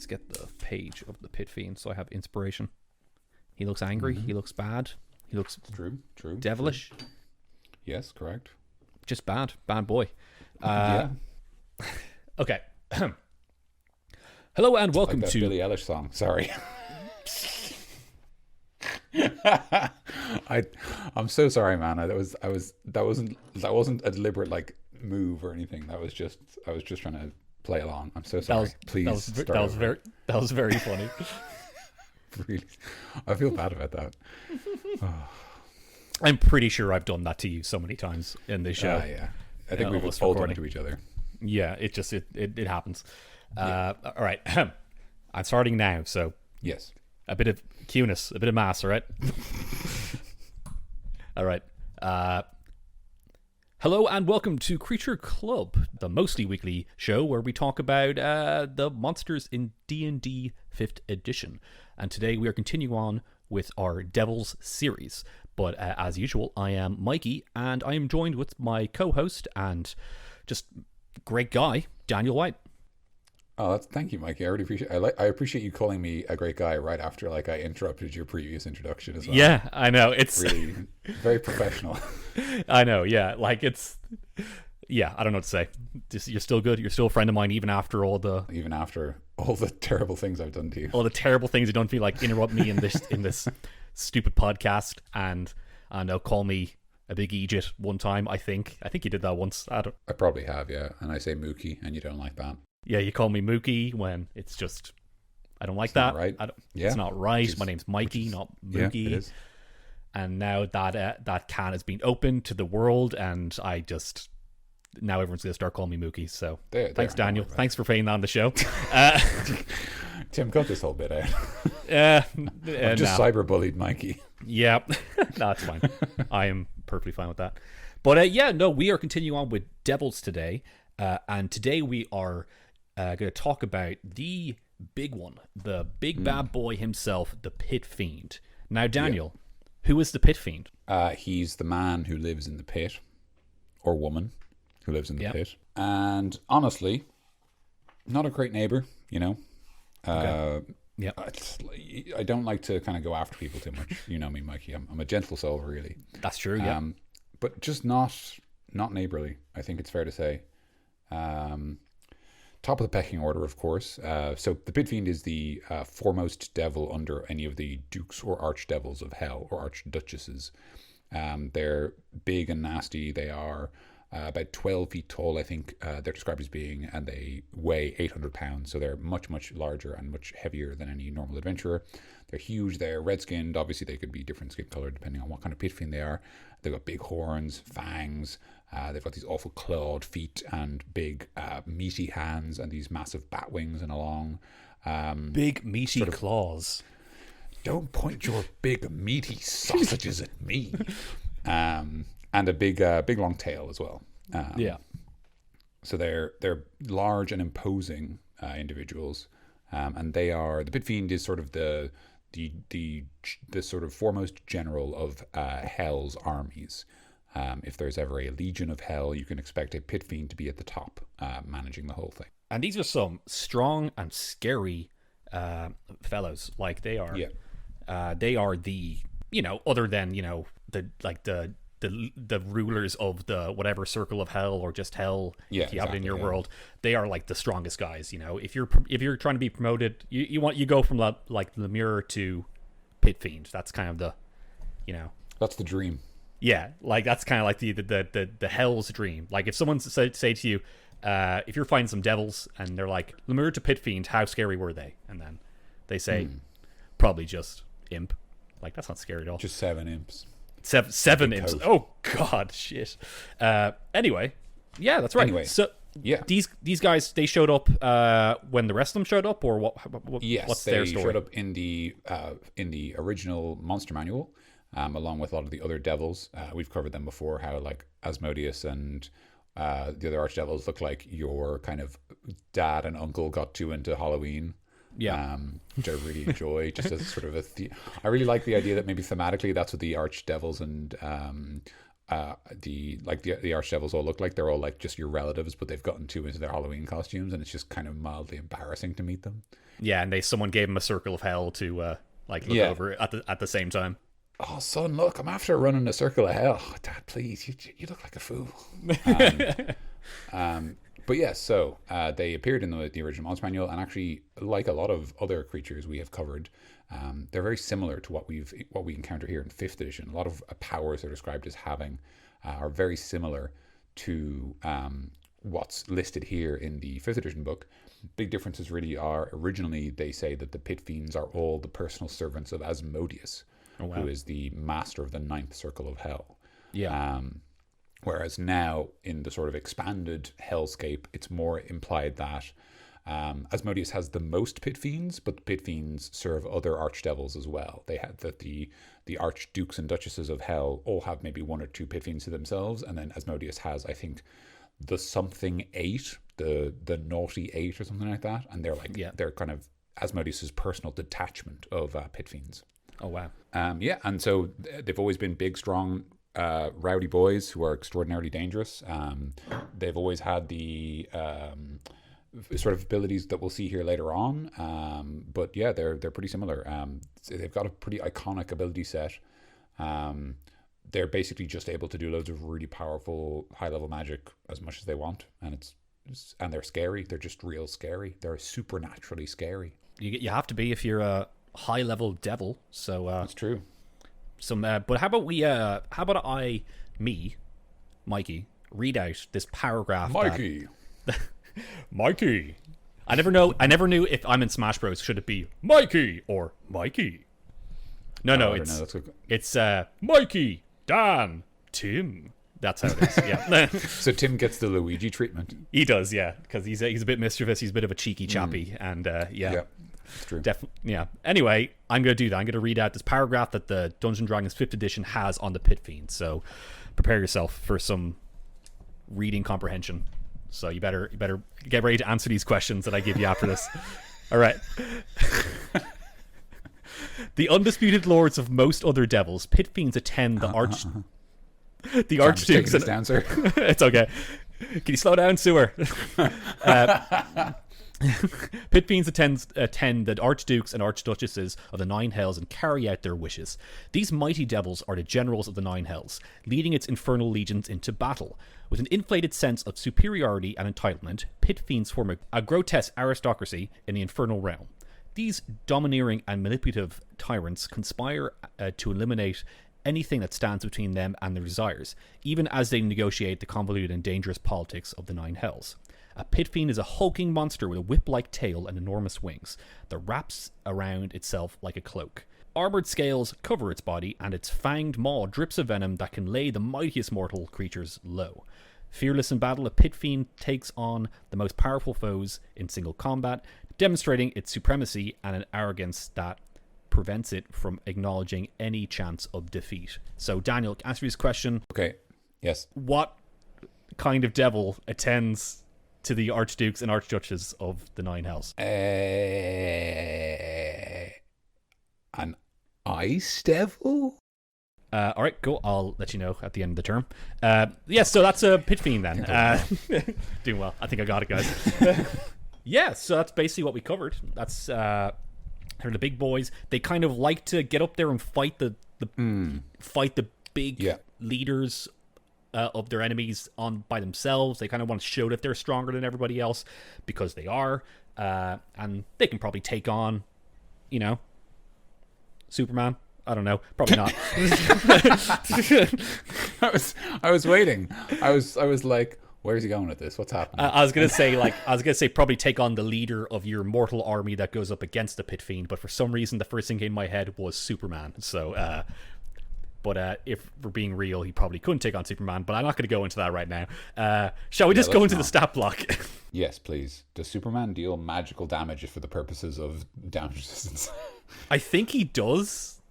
Let's get the page of the Pit Fiend so I have inspiration. He looks angry. He looks bad. He looks true, devilish. True. Yes, correct. Just bad boy. Yeah. Okay. Hello and welcome like that to Billie Eilish song. Sorry. I'm so sorry, man. That wasn't a deliberate like move or anything. I was just trying to play along. I'm so sorry. Please. That was very funny. Really, I feel bad about that. I'm pretty sure I've done that to you so many times in this show. Yeah. I think we've all done it to each other. Yeah, it happens. All right. I'm starting now, so yes. A bit of cuteness, a bit of mass, all right? All right. Hello and welcome to Creature Club, the mostly weekly show where we talk about the monsters in D&D 5th edition. And today we are continuing on with our Devils series. But as usual, I am Mikey, and I am joined with my co-host and just great guy, Daniel White. Oh, thank you, Mikey. I really appreciate. I appreciate you calling me a great guy right after I interrupted your previous introduction as well. Yeah, I know. It's really very professional. I know. Yeah, I don't know what to say. You're still good. You're still a friend of mine, even after all the terrible things I've done to you. All the terrible things you done to me, like interrupt me in this stupid podcast and call me a big Egypt one time. I think you did that once. I probably have, yeah. And I say Mookie, and you don't like that. Yeah, you call me Mookie when it's just I don't like that. Not right. It's not right. My name's Mikey, not Mookie. Yeah, it is. And now that can has been opened to the world, and now everyone's gonna start calling me Mookie. So thanks, Daniel. Thanks for playing that on the show. Tim, cut this whole bit out. I've just cyberbullied Mikey. Yeah, that's fine. I am perfectly fine with that. But we are continuing on with Devils today, and today we are going to talk about the big one, the big bad boy himself, the Pit Fiend. Now, Daniel, who is the Pit Fiend? He's the man who lives in the pit, or woman who lives in the pit, and honestly, not a great neighbor. Okay. I don't like to kind of go after people too much. You know me, Mikey. I'm a gentle soul, really. That's true. Yeah. But just not neighborly. I think it's fair to say. Top of the pecking order, of course. So the Pit Fiend is the foremost devil under any of the dukes or archdevils of hell or archduchesses. They're big and nasty. They are about 12 feet tall, I think they're described as being, and they weigh 800 pounds. So they're much, much larger and much heavier than any normal adventurer. They're huge. They're red-skinned. Obviously, they could be different skin color depending on what kind of Pit Fiend they are. They've got big horns, fangs. They've got these awful clawed feet and big meaty hands and these massive bat wings and a long... big meaty claws. Don't point your big meaty sausages at me. And a big long tail as well. So they're large and imposing individuals, and the Pit Fiend is sort of the sort of foremost general of Hell's armies. If there's ever a legion of Hell, you can expect a Pit Fiend to be at the top, managing the whole thing. And these are some strong and scary fellows. Like they are. Yeah. They are the other than the rulers of the whatever circle of hell or just hell, if you have it in your world, they are like the strongest guys. If you're trying to be promoted, you go from like the mirror to Pit Fiend. That's kind of the that's the dream. Yeah, like that's kind of like the hell's dream. Like if someone say to you, if you're fighting some devils and they're like Lemur to Pit Fiend, how scary were they? And then they say probably just imp. Like that's not scary at all. Just 7 imps. Seven imps. Oh God, shit. Anyway, yeah, that's right. Anyway, so these guys, they showed up when the rest of them showed up, or what? Yes, what's their story? They showed up in the original monster manual, along with a lot of the other devils. We've covered them before. How like Asmodeus and the other archdevils look like your kind of dad and uncle got too into Halloween. Yeah, which I really enjoy. Just as sort of I really like the idea that maybe thematically that's what the archdevils and the archdevils all look like. They're all like just your relatives, but they've gotten too into their Halloween costumes, and it's just kind of mildly embarrassing to meet them. Yeah, and someone gave him a circle of hell to look over at the same time. Oh, son, look, I'm after running a circle of hell. Oh, Dad, please, you look like a fool. But yes, so they appeared in the original Monster Manual, and actually, like a lot of other creatures we have covered, they're very similar to what we encounter here in 5th edition. A lot of powers they're described as having are very similar to what's listed here in the 5th edition book. Big differences really are, originally they say that the Pit Fiends are all the personal servants of Asmodeus, who is the master of the 9th circle of hell. Yeah. Whereas now, in the sort of expanded hellscape, it's more implied that Asmodeus has the most Pit Fiends, but the Pit Fiends serve other archdevils as well. They had that the archdukes and duchesses of hell all have maybe 1 or 2 Pit Fiends to themselves, and then Asmodeus has, I think, the something 8, the naughty 8 or something like that, and they're like they're kind of Asmodeus's personal detachment of Pit Fiends. Oh wow. And so they've always been big, strong, rowdy boys who are extraordinarily dangerous. They've always had the sort of abilities that we'll see here later on. But yeah, they're pretty similar. They've got a pretty iconic ability set. They're basically just able to do loads of really powerful high-level magic as much as they want, and they're scary. They're just real scary. They're supernaturally scary. You have to be if you're a high-level devil. So that's true. But how about Mikey, read out this paragraph. Mikey. I never knew if I'm in Smash Bros. Should it be Mikey or Mikey? No, it's Mikey, Dan, Tim. That's how it is. Yeah. So Tim gets the Luigi treatment. He does, yeah, because he's a bit mischievous. He's a bit of a cheeky chappy, and yeah. It's true. Yeah. Anyway, I'm going to do that. I'm going to read out this paragraph that the Dungeons & Dragons 5th edition has on the Pit Fiend. So prepare yourself for some reading comprehension. So you better get ready to answer these questions that I give you after this. All right. The undisputed lords of most other devils, Pit Fiends attend the archdukes. It's okay. Can you slow down, Sewer? Pit Fiends attend the archdukes and archduchesses of the 9 hells and carry out their wishes. These mighty devils are the generals of the 9 hells, leading its infernal legions into battle. With an inflated sense of superiority and entitlement, Pit Fiends form a grotesque aristocracy in the infernal realm. These domineering and manipulative tyrants conspire to eliminate anything that stands between them and their desires, even as they negotiate the convoluted and dangerous politics of the 9 hells. A Pit Fiend is a hulking monster with a whip-like tail and enormous wings that wraps around itself like a cloak. Armored scales cover its body, and its fanged maw drips of venom that can lay the mightiest mortal creatures low. Fearless in battle, a Pit Fiend takes on the most powerful foes in single combat, demonstrating its supremacy and an arrogance that prevents it from acknowledging any chance of defeat. So, Daniel, answer this question. Okay, yes. What kind of devil attends to the archdukes and archduchesses of the 9 hells? An ice devil? All right, cool. I'll let you know at the end of the term. So that's a Pit Fiend then. Doing well. I think I got it, guys. Yeah, so that's basically what we covered. That's they're the big boys. They kind of like to get up there and fight the big leaders of their enemies by themselves. They kind of want to show that they're stronger than everybody else because they are, and they can probably take on, Superman. I don't know, probably not. I was waiting. I was like, where's he going with this? What's happening? I was gonna say probably take on the leader of your mortal army that goes up against the Pit Fiend, but for some reason the first thing in my head was Superman. So, but if we're being real, he probably couldn't take on Superman. But I'm not going to go into that right now. Shall we just go into the stat block? Yes, please. Does Superman deal magical damage for the purposes of damage resistance? I think he does.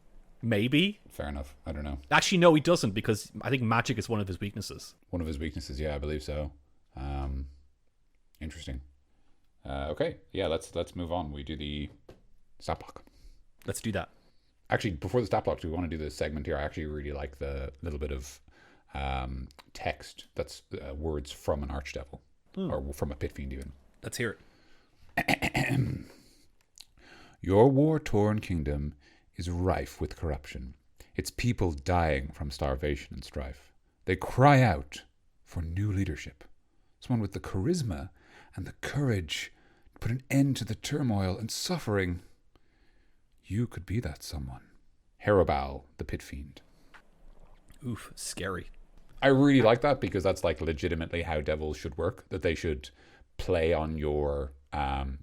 Maybe. Fair enough. I don't know. Actually, no, he doesn't, because I think magic is one of his weaknesses. One of his weaknesses, yeah, I believe so. Interesting. Okay, yeah, let's move on. We do the stat block. Let's do that. Actually, before the stat block, do we want to do this segment here? I actually really like the little bit of text that's words from an archdevil or from a pit fiend even. Let's hear it. Your war-torn kingdom is rife with corruption, its people dying from starvation and strife. They cry out for new leadership, someone with the charisma and the courage to put an end to the turmoil and suffering. You could be that someone. Harabal, the pit fiend. Oof, scary. I really like that because that's like legitimately how devils should work, that they should play on your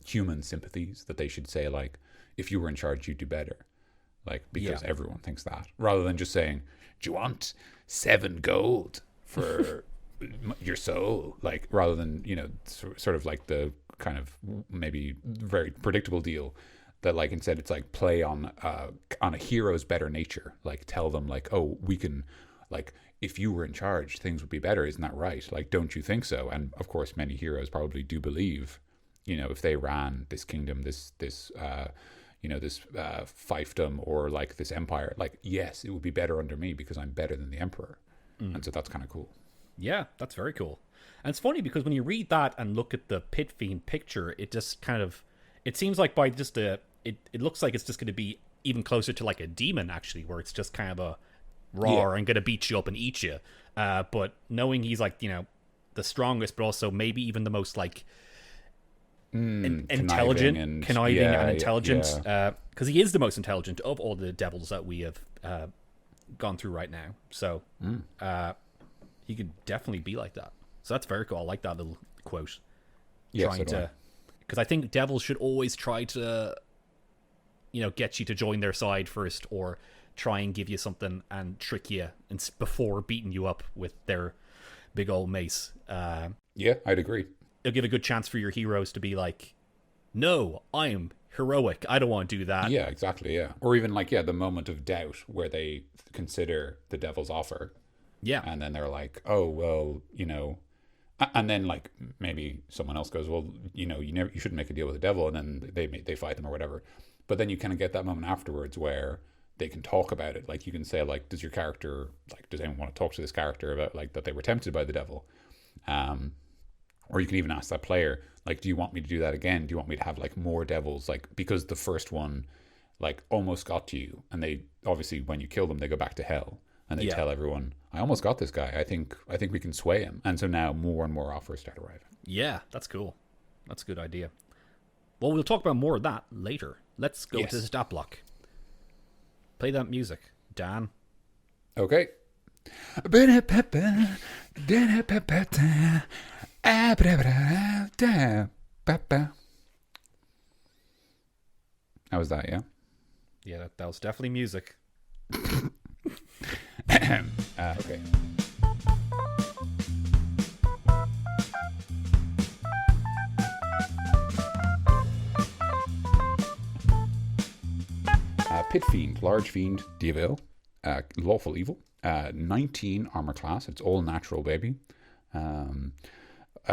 human sympathies, that they should say like, if you were in charge, you'd do better. Like, because everyone thinks that, rather than just saying, do you want 7 gold for your soul? Like, rather than, you know, sort of like the kind of maybe very predictable deal that like, instead it's like play on a hero's better nature. Like tell them like, oh, we can, like, if you were in charge, things would be better. Isn't that right? Like, don't you think so? And of course, many heroes probably do believe, you know, if they ran this kingdom, this fiefdom or like this empire, like, yes, it would be better under me because I'm better than the emperor. And so that's kind of cool. Yeah, that's very cool. And it's funny because when you read that and look at the pit fiend picture, it just kind of, it seems like by just it looks like it's just going to be even closer to like a demon actually, where it's just kind of a raw and going to beat you up and eat you. But knowing he's like, you know, the strongest, but also maybe even the most like intelligent, conniving and intelligent, because he is the most intelligent of all the devils that we have gone through right now. So he could definitely be like that. So that's very cool. I like that little quote. Yes, because I think devils should always try to, you know, get you to join their side first, or try and give you something and trick you before beating you up with their big old mace. Yeah, I'd agree. It'll give a good chance for your heroes to be like, no, I am heroic. I don't want to do that. Yeah, exactly, yeah. Or even like, the moment of doubt where they consider the devil's offer. Yeah. And then they're like, oh, well, you know, and then like maybe someone else goes, well, you know, you shouldn't make a deal with the devil, and then they fight them or whatever. But then you kind of get that moment afterwards where they can talk about it. Like you can say like, does your character, like, does anyone want to talk to this character about like that they were tempted by the devil? Or you can even ask that player, like, do you want me to do that again? Do you want me to have like more devils? Like, because the first one like almost got to you, and they obviously, when you kill them, they go back to hell, and they tell everyone, I almost got this guy. I think we can sway him. And so now more and more offers start arriving. Yeah, that's cool. That's a good idea. Well, we'll talk about more of that later. Let's go to the stat block. Play that music, Dan. Okay. How was that, yeah? Yeah, that was definitely music. Okay. Pit Fiend, Large Fiend, Devil, Lawful Evil, 19 armor class. It's all natural, baby.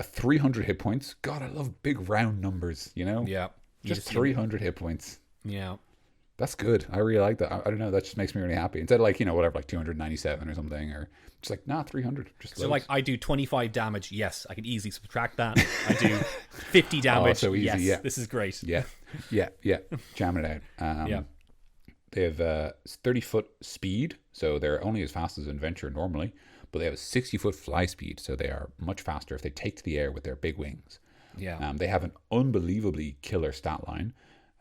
300 hit points. God, I love big round numbers, you know? Yeah. Just 300 hit points. Yeah. That's good. I really like that. I don't know. That just makes me really happy. Instead of like, you know, whatever, like 297 or something, or just like, 300. Just so like, I do 25 damage. Yes, I can easily subtract that. I do 50 damage. So easy. Yes, yeah. This is great. Yeah. Jamming it out. Yeah. They have 30-foot speed, so they're only as fast as an adventurer normally, but they have a 60-foot fly speed, so they are much faster if they take to the air with their big wings. Yeah. They have an unbelievably killer stat line.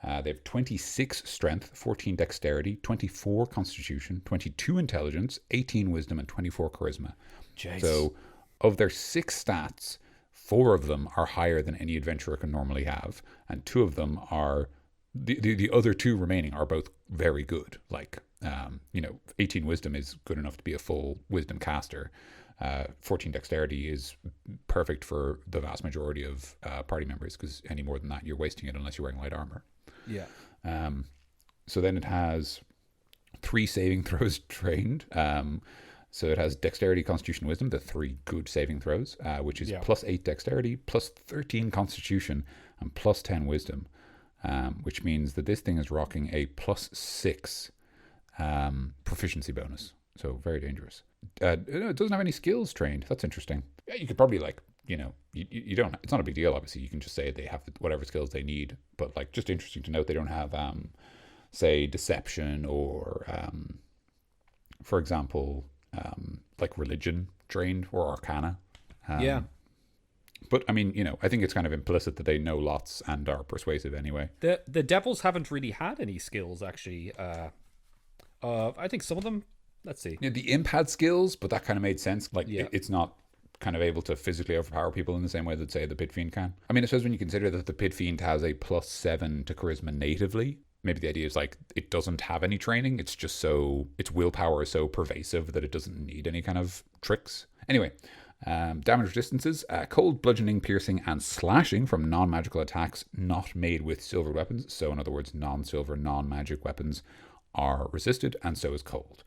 They have 26 strength, 14 dexterity, 24 constitution, 22 intelligence, 18 wisdom, and 24 charisma. Jeez. So of their 6 stats, 4 of them are higher than any adventurer can normally have, and 2 of them are... The other 2 remaining are both very good. Like, 18 wisdom is good enough to be a full wisdom caster. 14 dexterity is perfect for the vast majority of party members, because any more than that, you're wasting it unless you're wearing light armor. Yeah. So then it has 3 saving throws trained. So it has dexterity, constitution, wisdom, the 3 good saving throws, which is plus 8 dexterity, plus 13 constitution, and plus 10 wisdom. Which means that this thing is rocking a plus 6 proficiency bonus. So very dangerous. it doesn't have any skills trained. That's interesting. Yeah, you could probably like, you don't. It's not a big deal. Obviously, you can just say they have whatever skills they need. But like, just interesting to note, they don't have, say, deception or, for example, like religion trained or arcana. Yeah. But I mean, I think it's kind of implicit that they know lots and are persuasive anyway. The devils haven't really had any skills actually. I think some of them. Let's see. Yeah, the imp had skills, but that kind of made sense. Like, Yeah. it's not kind of able to physically overpower people in the same way that, say, the Pit Fiend can. I mean, I suppose when you consider that the Pit Fiend has a +7 to charisma natively, maybe the idea is like it doesn't have any training. It's just its willpower is so pervasive that it doesn't need any kind of tricks. Anyway, damage resistances, cold, bludgeoning, piercing, and slashing from non-magical attacks not made with silver weapons. So in other words, non-silver, non-magic weapons are resisted, and so is cold.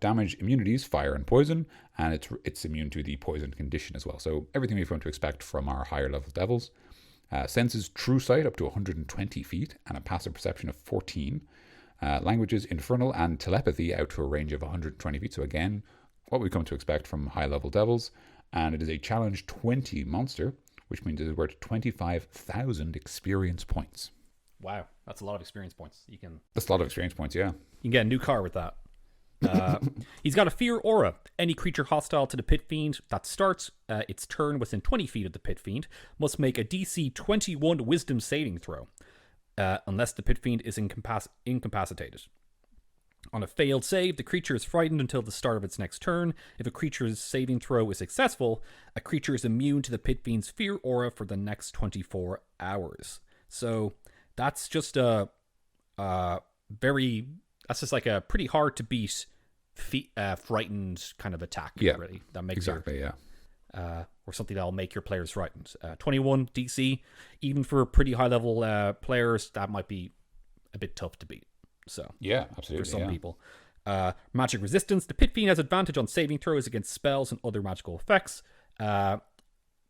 Damage immunities, fire and poison, and it's immune to the poison condition as well. So everything we've come to expect from our higher level devils. Senses true sight up to 120 feet and a passive perception of 14. Languages infernal and telepathy out to a range of 120 feet. So again, what we've come to expect from high level devils. And it is a challenge 20 monster, which means it is worth 25,000 experience points. Wow, that's a lot of experience points. That's a lot of experience points, yeah. You can get a new car with that. He's got a fear aura. Any creature hostile to the Pit Fiend that starts its turn within 20 feet of the Pit Fiend must make a DC 21 Wisdom saving throw, unless the Pit Fiend is incapacitated. On a failed save, the creature is frightened until the start of its next turn. If a creature's saving throw is successful, a creature is immune to the Pit Fiend's fear aura for the next 24 hours. So that's just that's just like a pretty hard to beat frightened kind of attack. Yeah, really. That makes exactly, yeah. Or something that'll make your players frightened. 21 DC, even for pretty high level players, that might be a bit tough to beat. So yeah, absolutely, for some people. Magic resistance. The Pit Fiend has advantage on saving throws against spells and other magical effects.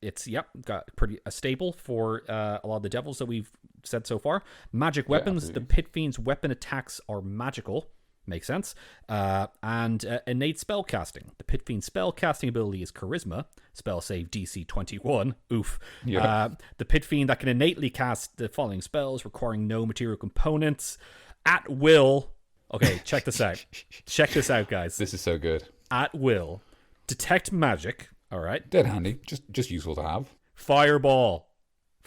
It's got a staple for a lot of the devils that we've said so far. Magic weapons. The Pit Fiend's weapon attacks are magical. Makes sense. And innate spell casting. The Pit Fiend's spell casting ability is charisma. Spell save DC 21. Oof. Yeah. The Pit Fiend that can innately cast the following spells requiring no material components at will. Okay, check this out. Check this out, guys. This is so good. At will. Detect magic. All right. Dead handy. Just useful to have. Fireball.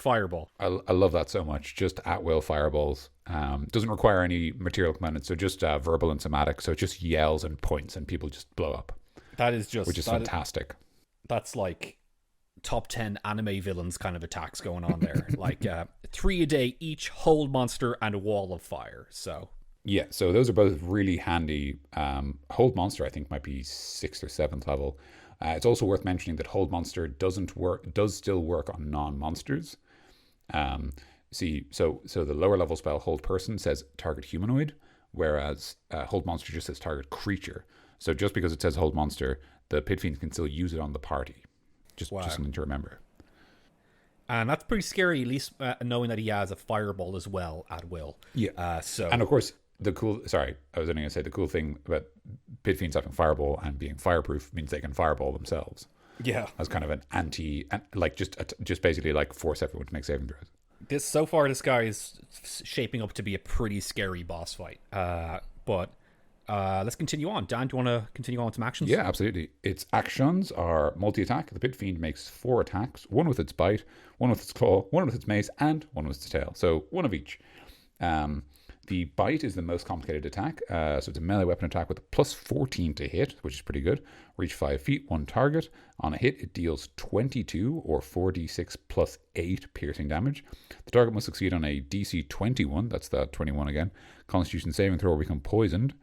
I love that so much. Just at will fireballs. Doesn't require any material components, so just verbal and somatic. So it just yells and points, and people just blow up. That is just which is fantastic. That's like top 10 anime villains kind of attacks going on there. Like 3 a day each, hold monster and a wall of fire. So yeah, so those are both really handy. Hold monster I think might be 6th or 7th level. It's also worth mentioning that hold monster does still work on non-monsters. So the lower level spell hold person says target humanoid, whereas hold monster just says target creature. So just because it says hold monster, the Pit Fiend can still use it on the party. Just something to remember. And that's pretty scary, at least knowing that he has a fireball as well at will. Yeah. So and of course, I was only going to say the cool thing about Pit Fiends having fireball and being fireproof means they can fireball themselves. Yeah. As kind of an just basically like force everyone to make saving throws. This guy is shaping up to be a pretty scary boss fight. But let's continue on. Dan, do you want to continue on with some actions? Yeah, absolutely. Its actions are multi-attack. The Pit Fiend makes 4 attacks, 1 with its bite, 1 with its claw, 1 with its mace, and 1 with its tail. So 1 of each. The bite is the most complicated attack. So it's a melee weapon attack with a +14 to hit, which is pretty good. Reach 5 feet, 1 target. On a hit, it deals 22 or 4d6 plus 8 piercing damage. The target must succeed on a DC 21, that's the 21 again, Constitution saving throw or become poisoned.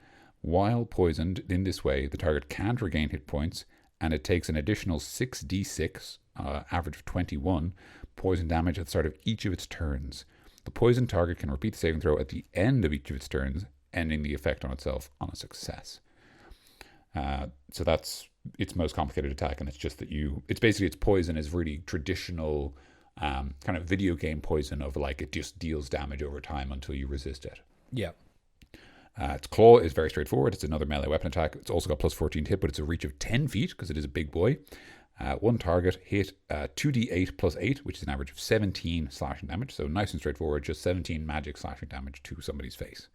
While poisoned in this way, the target can't regain hit points, and it takes an additional 6d6, average of 21, poison damage at the start of each of its turns. The poisoned target can repeat the saving throw at the end of each of its turns, ending the effect on itself on a success. So that's its most complicated attack, and it's just that its poison is really traditional kind of video game poison of like it just deals damage over time until you resist it. Yeah. Its claw is very straightforward. It's another melee weapon attack. It's also got plus 14 to hit, but it's a reach of 10 feet because it is a big boy. One target hit 2d8 plus 8, which is an average of 17 slashing damage. So nice and straightforward, just 17 magic slashing damage to somebody's face.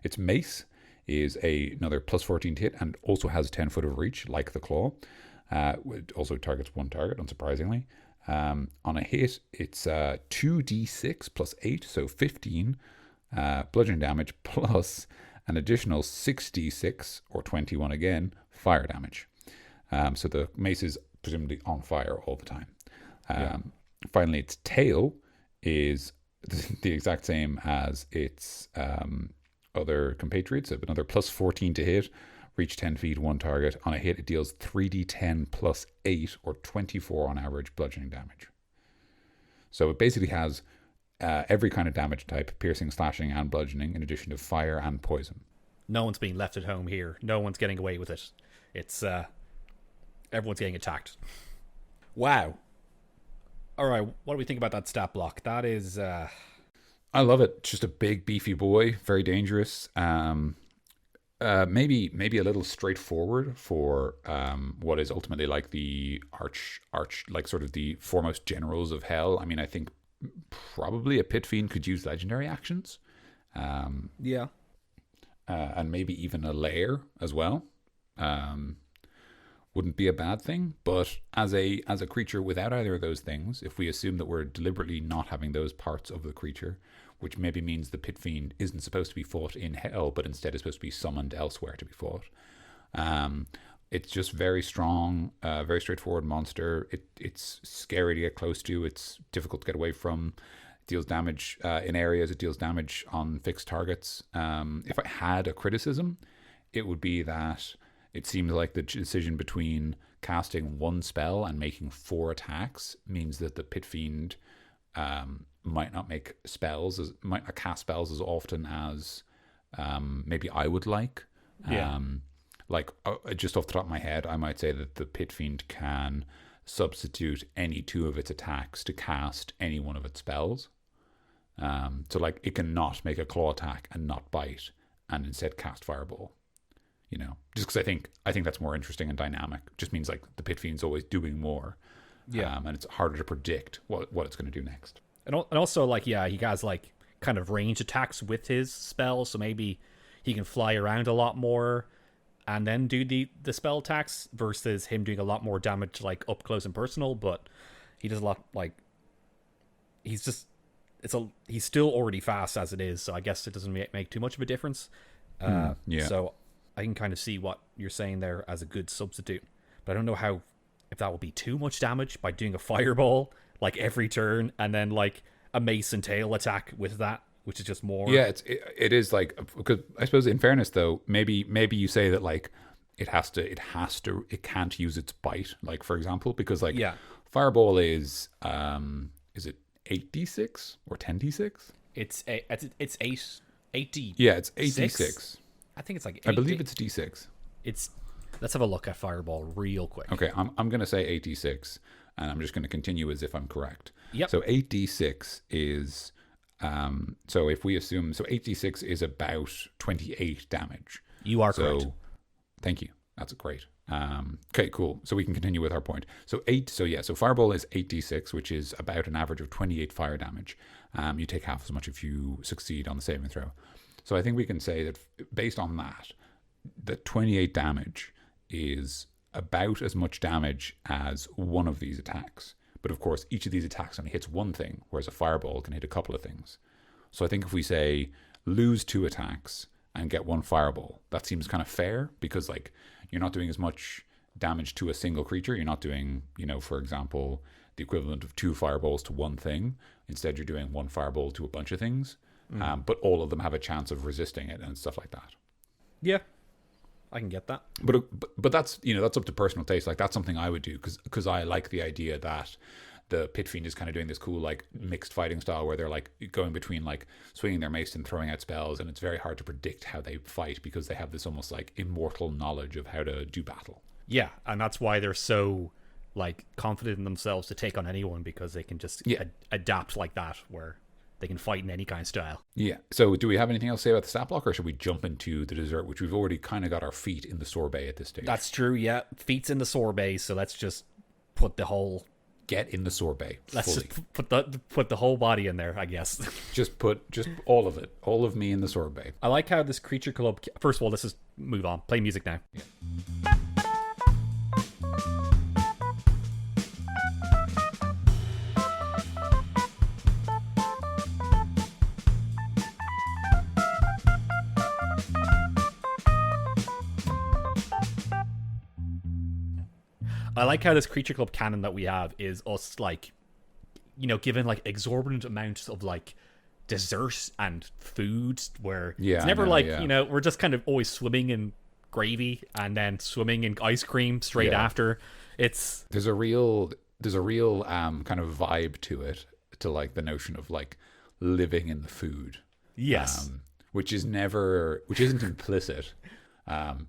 Its mace is another plus 14 to hit and also has 10 foot of reach, like the claw. It also targets one target, unsurprisingly. On a hit, it's 2d6 plus 8, so 15 bludgeoning damage plus an additional 6d6, or 21 again, fire damage. So the mace is presumably on fire all the time. Finally, its tail is the exact same as its other compatriots. So another plus 14 to hit, reach 10 feet, one target. On a hit, it deals 3d10 plus 8, or 24 on average bludgeoning damage. So it basically has every kind of damage type: piercing, slashing, and bludgeoning, in addition to fire and poison. No one's being left at home here. No one's getting away with it. It's everyone's getting attacked. Wow. All right, what do we think about that stat block? That is... I love it. Just a big, beefy boy, very dangerous. Maybe a little straightforward for what is ultimately like the arch, like sort of the foremost generals of hell. I mean, I think probably a pit fiend could use legendary actions. Yeah. And maybe even a lair as well. Wouldn't be a bad thing. But as a creature without either of those things, if we assume that we're deliberately not having those parts of the creature, which maybe means the pit fiend isn't supposed to be fought in hell, but instead is supposed to be summoned elsewhere to be fought. It's just very strong, very straightforward monster. It's scary to get close to. It's difficult to get away from. It deals damage in areas. It deals damage on fixed targets. If I had a criticism, it would be that it seems like the decision between casting one spell and making 4 attacks means that the pit fiend might not cast spells as often as maybe I would like. Yeah. Just off the top of my head, I might say that the pit fiend can substitute any 2 of its attacks to cast any one of its spells. So like it can not make a claw attack and not bite, and instead cast fireball. You know, just because I think that's more interesting and dynamic. It just means like the pit fiend's always doing more. Yeah. And it's harder to predict what it's going to do next. And also, like, yeah, he has, like, kind of range attacks with his spells, so maybe he can fly around a lot more and then do the spell attacks versus him doing a lot more damage, like, up close and personal, but he does a lot, like, he's still already fast as it is, so I guess it doesn't make too much of a difference. So I can kind of see what you're saying there as a good substitute, but I don't know if that will be too much damage by doing a fireball like every turn and then like a mace and tail attack with that, which is just more. Yeah, it is like, because I suppose in fairness though, maybe you say that like it can't use its bite, like for example, because like fireball is it 8d6 or 10d6? It's 8d. Yeah, it's 8d6. I think it's like 8D. I believe it's d6. Let's have a look at fireball real quick. Okay, I'm going to say 8d6, and I'm just going to continue as if I'm correct. Yep. So 8d6 is, so if we assume, so 8d6 is about 28 damage. You are correct. Thank you. That's great. Okay, cool. So we can continue with our point. So fireball is 8d6, which is about an average of 28 fire damage. You take half as much if you succeed on the saving throw. So I think we can say that based on that, the 28 damage is about as much damage as one of these attacks. But of course, each of these attacks only hits one thing, whereas a fireball can hit a couple of things. So I think if we say lose 2 attacks and get 1 fireball, that seems kind of fair, because like you're not doing as much damage to a single creature. You're not doing, for example, the equivalent of 2 fireballs to one thing. Instead, you're doing 1 fireball to a bunch of things. But all of them have a chance of resisting it and stuff like that. Yeah, I can get that. But that's that's up to personal taste. Like that's something I would do because I like the idea that the pit fiend is kind of doing this cool like mixed fighting style where they're like going between like swinging their mace and throwing out spells, and it's very hard to predict how they fight because they have this almost like immortal knowledge of how to do battle. Yeah, and that's why they're so like confident in themselves to take on anyone, because they can just adapt like that. Where they can fight in any kind of style. Yeah. So do we have anything else to say about the stat block, or should we jump into the dessert, which we've already kind of got our feet in the sorbet at this stage? That's true, yeah. Feet's in the sorbet, so let's just put the whole... Get in the sorbet fully. Let's just put the whole body in there, I guess. just all of it. All of me in the sorbet. I like how this Creature Club... First of all, let's just move on. Play music now. Yeah. I like how this Creature Club canon that we have is us, like, you know, given like exorbitant amounts of like dessert and food, where it's never you know, we're just kind of always swimming in gravy and then swimming in ice cream straight after. There's a real kind of vibe to it, to like the notion of like living in the food. Yes. Which isn't implicit.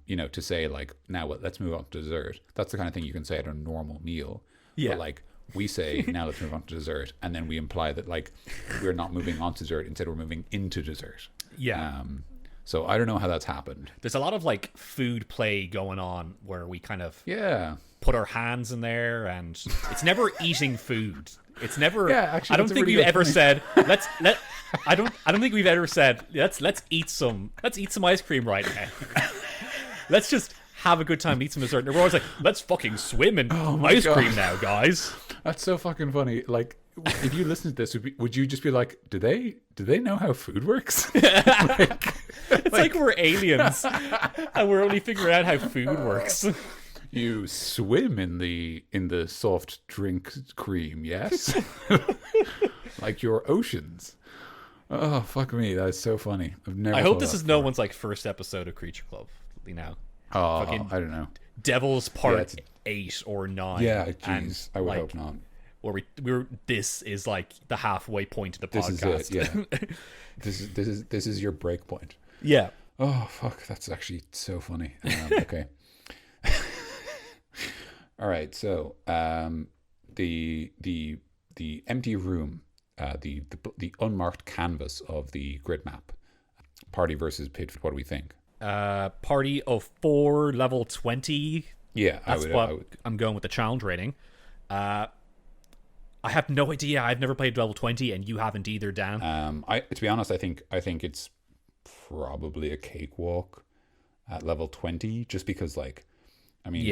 You know, to say like, now let's move on to dessert. That's the kind of thing you can say at a normal meal. Yeah. But like we say, now let's move on to dessert, and then we imply that like we're not moving on to dessert, instead we're moving into dessert. Yeah. So I don't know how that's happened. There's a lot of like food play going on where we kind of put our hands in there, and it's never eating food. It's never. Yeah, actually, I don't think we've ever said I don't think we've ever said let's eat some ice cream right now. Let's just have a good time and eat some dessert. And we're always like, let's fucking swim in ice cream now, guys. That's so fucking funny. Like, if you listen to this, would you just be like, do they know how food works? It's like we're aliens and we're only figuring out how food works. You swim in the soft drink cream, yes? Like your oceans. Oh, fuck me. That's so funny. I hope this is no one's like first episode of Creature Club, you know. Oh, I don't know. Devil's Part 8 or 9. Yeah, jeez. I would hope not. Where this is like the halfway point of the podcast. This is it, yeah. This is your break point. Yeah. Oh, fuck. That's actually so funny. Okay. All right. So, the empty room, the unmarked canvas of the grid map, party versus pit. What do we think? Party of 4, level 20. Yeah, I would. I'm going with the challenge rating. I have no idea. I've never played level 20, and you haven't either, Dan. To be honest, I think it's probably a cakewalk at level 20, just because, like, I mean,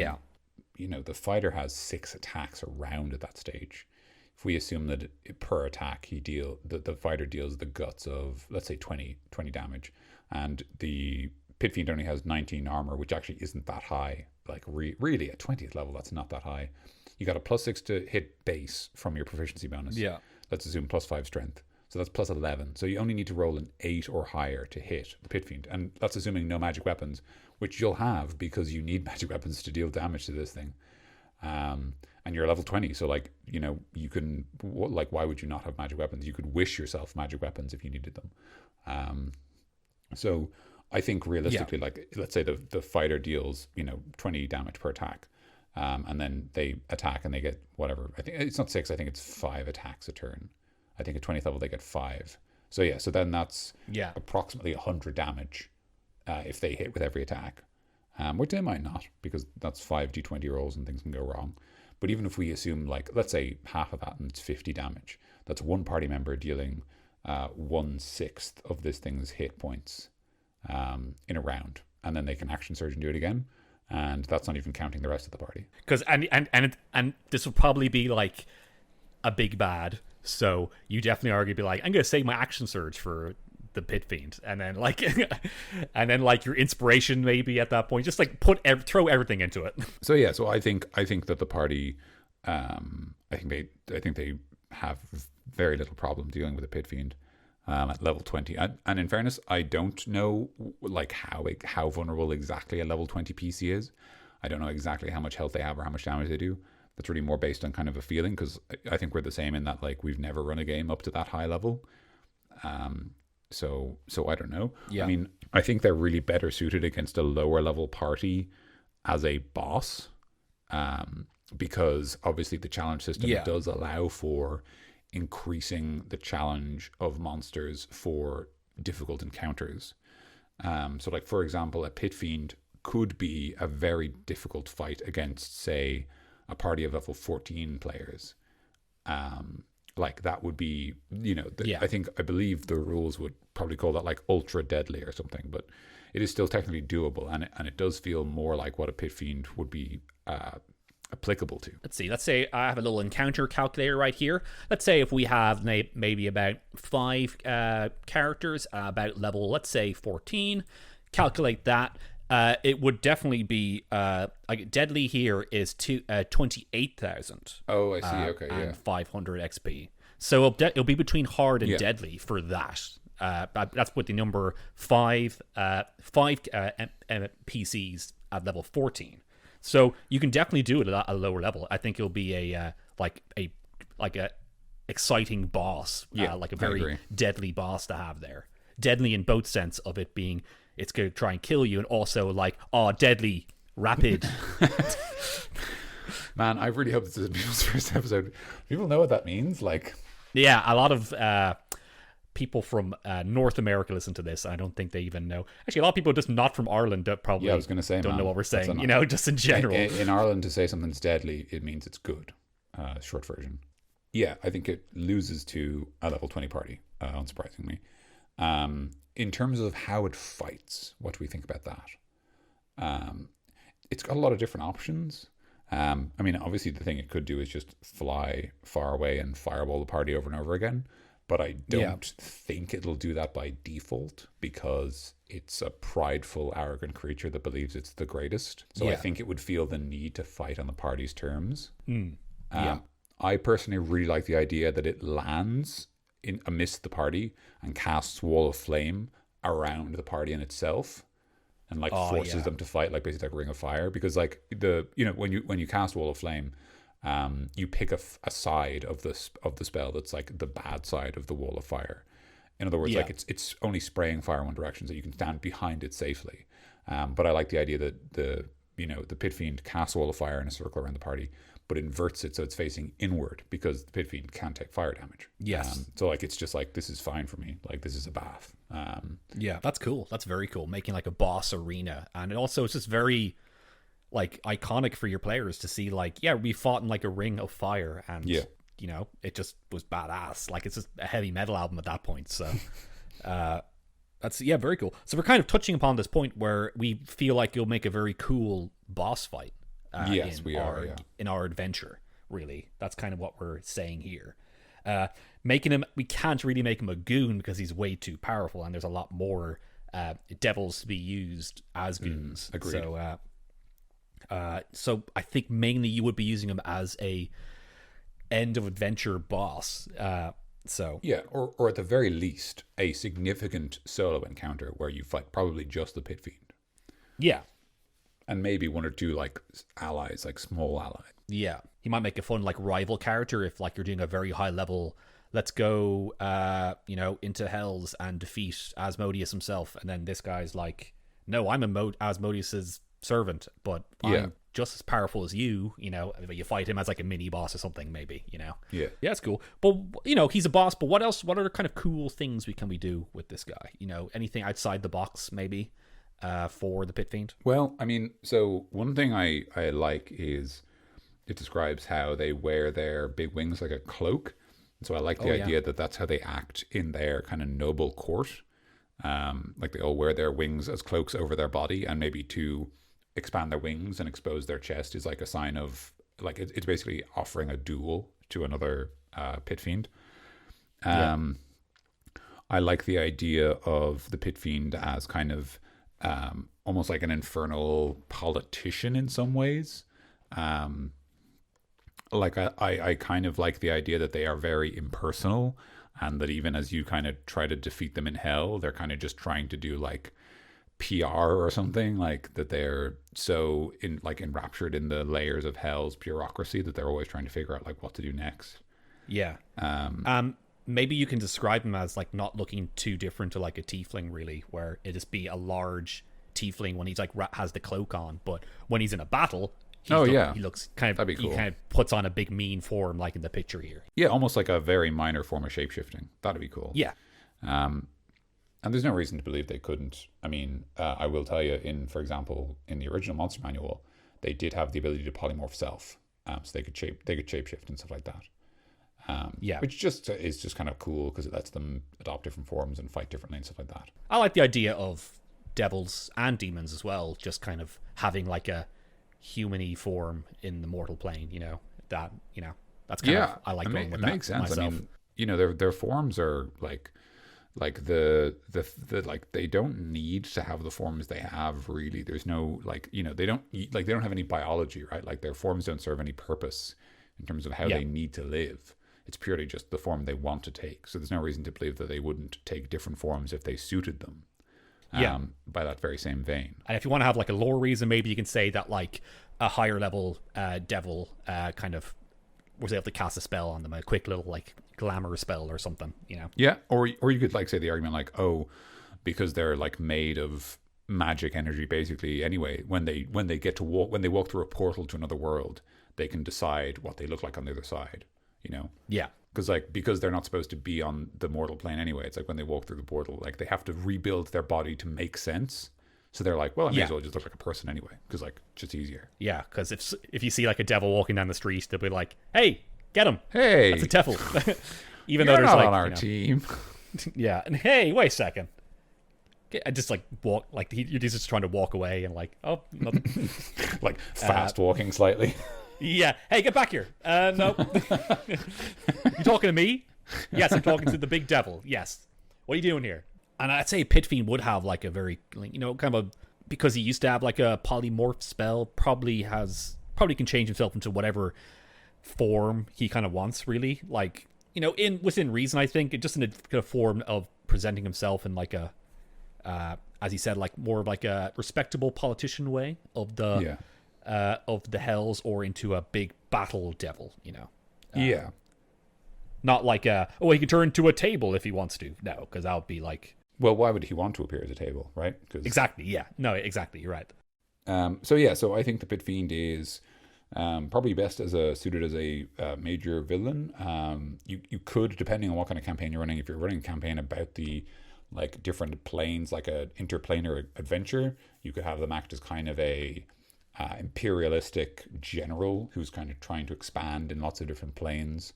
you know, the fighter has 6 attacks around at that stage. If we assume that per attack the fighter deals the guts of, let's say, 20 damage, and the Pit Fiend only has 19 armor, which actually isn't that high. Like, really, at 20th level, that's not that high. You got a +6 to hit base from your proficiency bonus. Yeah. Let's assume +5 strength. So that's +11. So you only need to roll an 8 or higher to hit the Pit Fiend. And that's assuming no magic weapons, which you'll have because you need magic weapons to deal damage to this thing. And you're level 20. So, like, you know, you can, like, why would you not have magic weapons? You could wish yourself magic weapons if you needed them. So I think realistically, like, let's say the fighter deals, you know, 20 damage per attack, and then they attack and they get whatever. I think it's not 6. I think it's 5 attacks a turn. I think at 20th level they get 5. So yeah, so then that's approximately 100 damage if they hit with every attack, which they might not, because that's 5 d20 rolls and things can go wrong. But even if we assume, like, let's say half of that and it's 50 damage, that's one party member dealing 1/6 of this thing's hit points in a round, and then they can action surge and do it again, and that's not even counting the rest of the party. Because and this will probably be like a big bad, so you definitely are gonna be like, I'm gonna save my action surge for the Pit Fiend, and then like your inspiration maybe at that point, just like throw everything into it. So yeah, so I think that the party, I think they have very little problem dealing with the Pit Fiend at level 20. And in fairness, I don't know like how vulnerable exactly a level 20 PC is. I don't know exactly how much health they have or how much damage they do. That's really more based on kind of a feeling, because I think we're the same in that, like, we've never run a game up to that high level. So I don't know. Yeah. I mean, I think they're really better suited against a lower level party as a boss, because obviously the challenge system does allow for increasing the challenge of monsters for difficult encounters. So like, for example, a pit fiend could be a very difficult fight against, say, a party of level 14 players. Like that would be, I believe the rules would probably call that like ultra deadly or something, but it is still technically doable, and it does feel more like what a pit fiend would be applicable to. Let's see. Let's say I have a little encounter calculator right here. Let's say if we have maybe about 5 characters, about level, let's say 14, calculate that. It would definitely be like deadly here is 28,000. Oh, I see. Okay, and yeah. 500 XP. So it'll be between hard and deadly for that. That's with the number 5 PCs at level 14. So you can definitely do it at a lower level. I think it'll be a exciting boss, like a very deadly boss to have there. Deadly in both sense of it being it's going to try and kill you, and also like deadly, rapid. Man, I really hope this is people's first episode. People know what that means, like. Yeah, a lot of people from North America listen to this. I don't think they even know. Actually, a lot of people just not from Ireland probably I was gonna say, don't know what we're saying, just in general. In Ireland, to say something's deadly, it means it's good. Short version. Yeah, I think it loses to a level 20 party, unsurprisingly. In terms of how it fights, what do we think about that? It's got a lot of different options. I mean, obviously the thing it could do is just fly far away and fireball the party over and over again. But I don't think it'll do that by default, because it's a prideful, arrogant creature that believes it's the greatest. So I think it would feel the need to fight on the party's terms. I personally really like the idea that it lands amidst the party and casts Wall of Flame around the party in itself, and like forces them to fight, like basically like Ring of Fire. Because like when you cast Wall of Flame, you pick a side of the spell that's like the bad side of the Wall of Fire. In other words, like it's only spraying fire in one direction, so you can stand behind it safely. But I like the idea that the Pit Fiend casts Wall of Fire in a circle around the party, but inverts it so it's facing inward, because the Pit Fiend can't take fire damage. Yes. So like it's just like, this is fine for me. Like this is a bath. Yeah, that's cool. That's very cool. Making like a boss arena, and also it's just very like iconic for your players to see, like, we fought in like a ring of fire, and it just was badass. Like it's just a heavy metal album at that point. So that's very cool. So we're kind of touching upon this point where we feel like you'll make a very cool boss fight. Yes, in our adventure. Really, that's kind of what we're saying here. Making him, we can't really make him a goon because he's way too powerful, and there's a lot more devils to be used as goons. Agreed. So I think mainly you would be using him as a end of adventure boss. Or at the very least a significant solo encounter where you fight probably just the Pit Fiend. Yeah. And maybe one or two like allies, like small allies. Yeah, he might make a fun like rival character if like you're doing a very high level. Let's go, into Hells and defeat Asmodeus himself, and then this guy's like, no, I'm Asmodeus's servant, but I'm just as powerful as you. You fight him as like a mini boss or something, maybe. Yeah, it's cool. But he's a boss. But what else? What other kind of cool things can we do with this guy? Anything outside the box, maybe. For the Pit Fiend? Well, I mean, so one thing I like is it describes how they wear their big wings like a cloak. So I like the idea that that's how they act in their kind of noble court. Like they all wear their wings as cloaks over their body, and maybe to expand their wings and expose their chest is like a sign of, like, it's basically offering a duel to another Pit Fiend. I like the idea of the Pit Fiend as kind of almost like an infernal politician in some ways. Like I kind of like the idea that they are very impersonal, and that even as you kind of try to defeat them in hell, they're kind of just trying to do like PR or something, like that they're so enraptured in the layers of hell's bureaucracy that they're always trying to figure out like what to do next. Yeah. Maybe you can describe him as like not looking too different to like a tiefling, really, where it just be a large tiefling when he's like has the cloak on, but when he's in a battle, He looks kind of, that'd be cool. He kind of puts on a big mean form like in the picture here. Yeah, almost like a very minor form of shapeshifting. That'd be cool. Yeah. And there's no reason to believe they couldn't. I mean, I will tell you, for example, in the original Monster Manual, they did have the ability to polymorph self, so they could shapeshift and stuff like that. Which is just kind of cool because it lets them adopt different forms and fight differently and stuff like that. I like the idea of devils and demons as well, just kind of having like a human-y form in the mortal plane. That's kind of, I like going with that. It makes sense. Myself. I mean, their forms are like the like they don't need to have the forms they have really. There's no they don't have any biology, right? Like their forms don't serve any purpose in terms of how they need to live. It's purely just the form they want to take. So there's no reason to believe that they wouldn't take different forms if they suited them. By that very same vein. And if you want to have like a lore reason, maybe you can say that like a higher level devil kind of was able to cast a spell on them, a quick little like glamour spell or something, Yeah, or you could like say the argument like, oh, because they're like made of magic energy basically anyway, when they walk through a portal to another world, they can decide what they look like on the other side, Yeah. Because they're not supposed to be on the mortal plane anyway. It's like when they walk through the portal, like they have to rebuild their body to make sense. So they're like, well, I may as well just look like a person anyway, because like just easier. Yeah, because if you see like a devil walking down the street, they'll be like, "Hey, get him! Hey, that's a devil." Even You're though there's not like on our team. Yeah, and hey, wait a second. I just like walk like he's just trying to walk away and like nothing. Like fast walking slightly. Yeah. Hey, get back here. No. You talking to me? Yes, I'm talking to the big devil. Yes. What are you doing here? And I'd say Pit Fiend would have like a very, kind of because he used to have like a polymorph spell, probably can change himself into whatever form he kind of wants, really. Like, within reason, I think, just in a kind of form of presenting himself in like a, as he said, like more of like a respectable politician way of the hells, or into a big battle devil, not like he can turn into a table if he wants to. No, because that would be like, well, why would he want to appear as a table, right? Exactly. Yeah. No. Exactly. You're right. So I think the Pit Fiend is probably best suited as a major villain. You could, depending on what kind of campaign you're running, if you're running a campaign about the like different planes, like a interplanar adventure, you could have them act as kind of a imperialistic general who's kind of trying to expand in lots of different planes,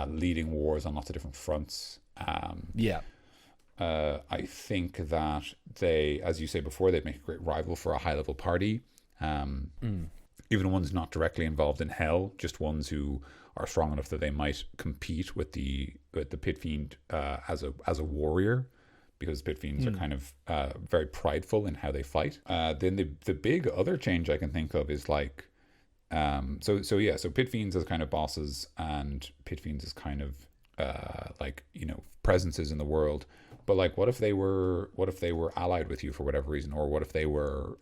leading wars on lots of different fronts. I think that they, as you say before, they'd make a great rival for a high-level party. Even ones not directly involved in hell, just ones who are strong enough that they might compete with the Pit Fiend as a warrior, because Pit Fiends are kind of very prideful in how they fight. Then the big other change I can think of is like, so Pit Fiends as kind of bosses, and Pit Fiends as kind of presences in the world. But like, what if they were allied with you for whatever reason, or what if they were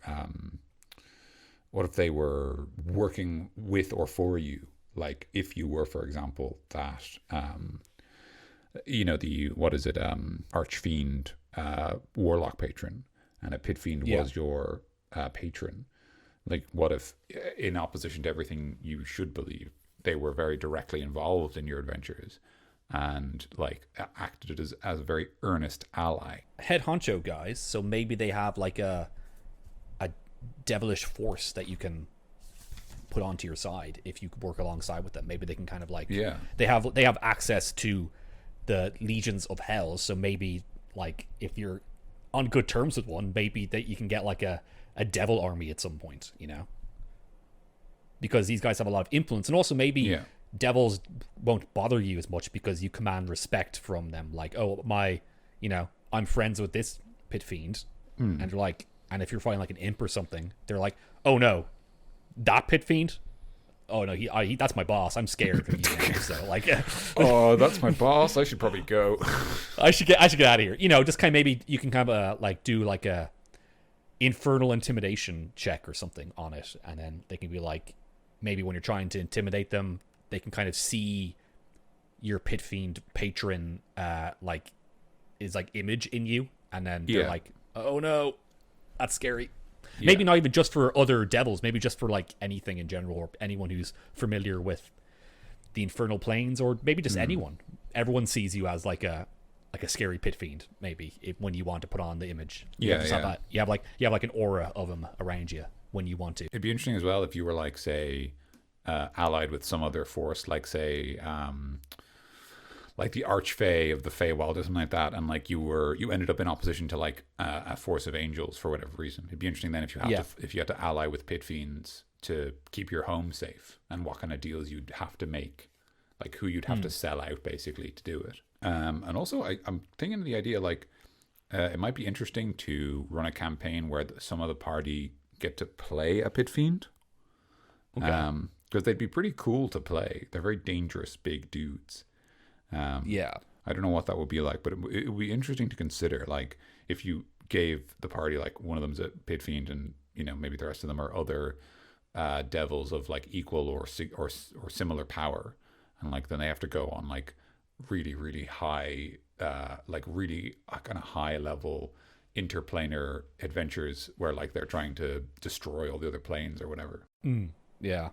working with or for you? Like if you were, for example, that Archfiend warlock patron, and a Pit Fiend was your patron. Like, what if, in opposition to everything you should believe, they were very directly involved in your adventures and like acted as a very earnest ally? Head honcho guys, so maybe they have like a devilish force that you can put onto your side if you work alongside with them. Maybe they can kind of like they have access to the legions of hell, so maybe like if you're on good terms with one, maybe that you can get like a devil army at some point, because these guys have a lot of influence. And also maybe devils won't bother you as much because you command respect from them, like, oh, I'm friends with this Pit Fiend, and they're like, and if you're fighting like an imp or something, they're like, oh no, that Pit Fiend, oh no, he that's my boss, I'm scared of you now. So like, oh, that's my boss, I should probably go. I should get out of here. Just kind of, maybe you can kind of like do like a infernal intimidation check or something on it, and then they can be like, maybe when you're trying to intimidate them, they can kind of see your Pit Fiend patron is like image in you, and then they're like, oh no, that's scary. Yeah. Maybe not even just for other devils, maybe just for like anything in general, or anyone who's familiar with the infernal planes, or maybe just anyone. Everyone sees you as like a scary pit fiend, maybe, when you want to put on the image. You have like an aura of him around you when you want to. It'd be interesting as well if you were like, say, allied with some other force, like say, like the Archfey of the Feywild or something like that, and like you ended up in opposition to like a force of angels for whatever reason. It'd be interesting then if you had to ally with pit fiends to keep your home safe, and what kind of deals you'd have to make, like who you'd have to sell out basically to do it. And also I'm thinking of the idea like it might be interesting to run a campaign where some of the party get to play a pit fiend. Okay. Because they'd be pretty cool to play. They're very dangerous big dudes. I don't know what that would be like, but it would be interesting to consider. Like if you gave the party like one of them's a pit fiend, and maybe the rest of them are other devils of like equal or similar power, and like then they have to go on like really really high, like really kind of high level interplanar adventures where like they're trying to destroy all the other planes or whatever. Yeah,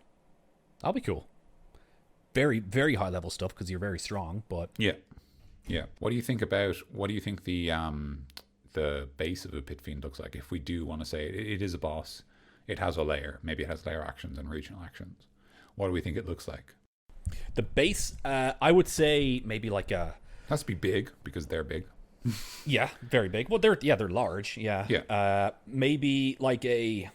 that'll be cool. Very, very high level stuff because you're very strong, but yeah. What do you think the base of a pit fiend looks like? If we do want to say it is a boss, it has a lair. Maybe it has lair actions and regional actions. What do we think it looks like? The base, I would say maybe like a. It has to be big because they're big. Yeah, very big. Well, they're large. Yeah. Yeah. Maybe like a.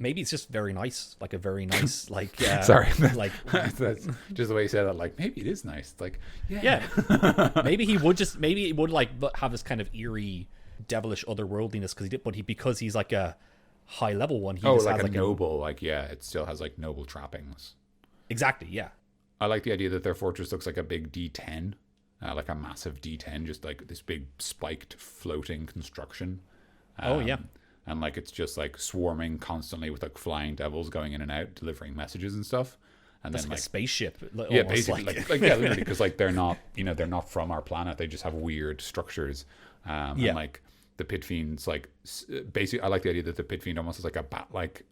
Maybe it's just very nice, like a very nice, like sorry, like that's just the way you said that. Like maybe it is nice. Like yeah. maybe it would like have this kind of eerie, devilish otherworldliness because he's like a high level one. He just like has a noble, it still has like noble trappings. Exactly. Yeah. I like the idea that their fortress looks like a big D10, like a massive D10, just like this big spiked floating construction. Yeah. And like it's just like swarming constantly with like flying devils going in and out delivering messages and stuff. And that's then like a spaceship. Yeah, basically like literally, because like they're not from our planet. They just have weird structures. And like the pit fiends, like basically, I like the idea that the pit fiend almost is like a bat-like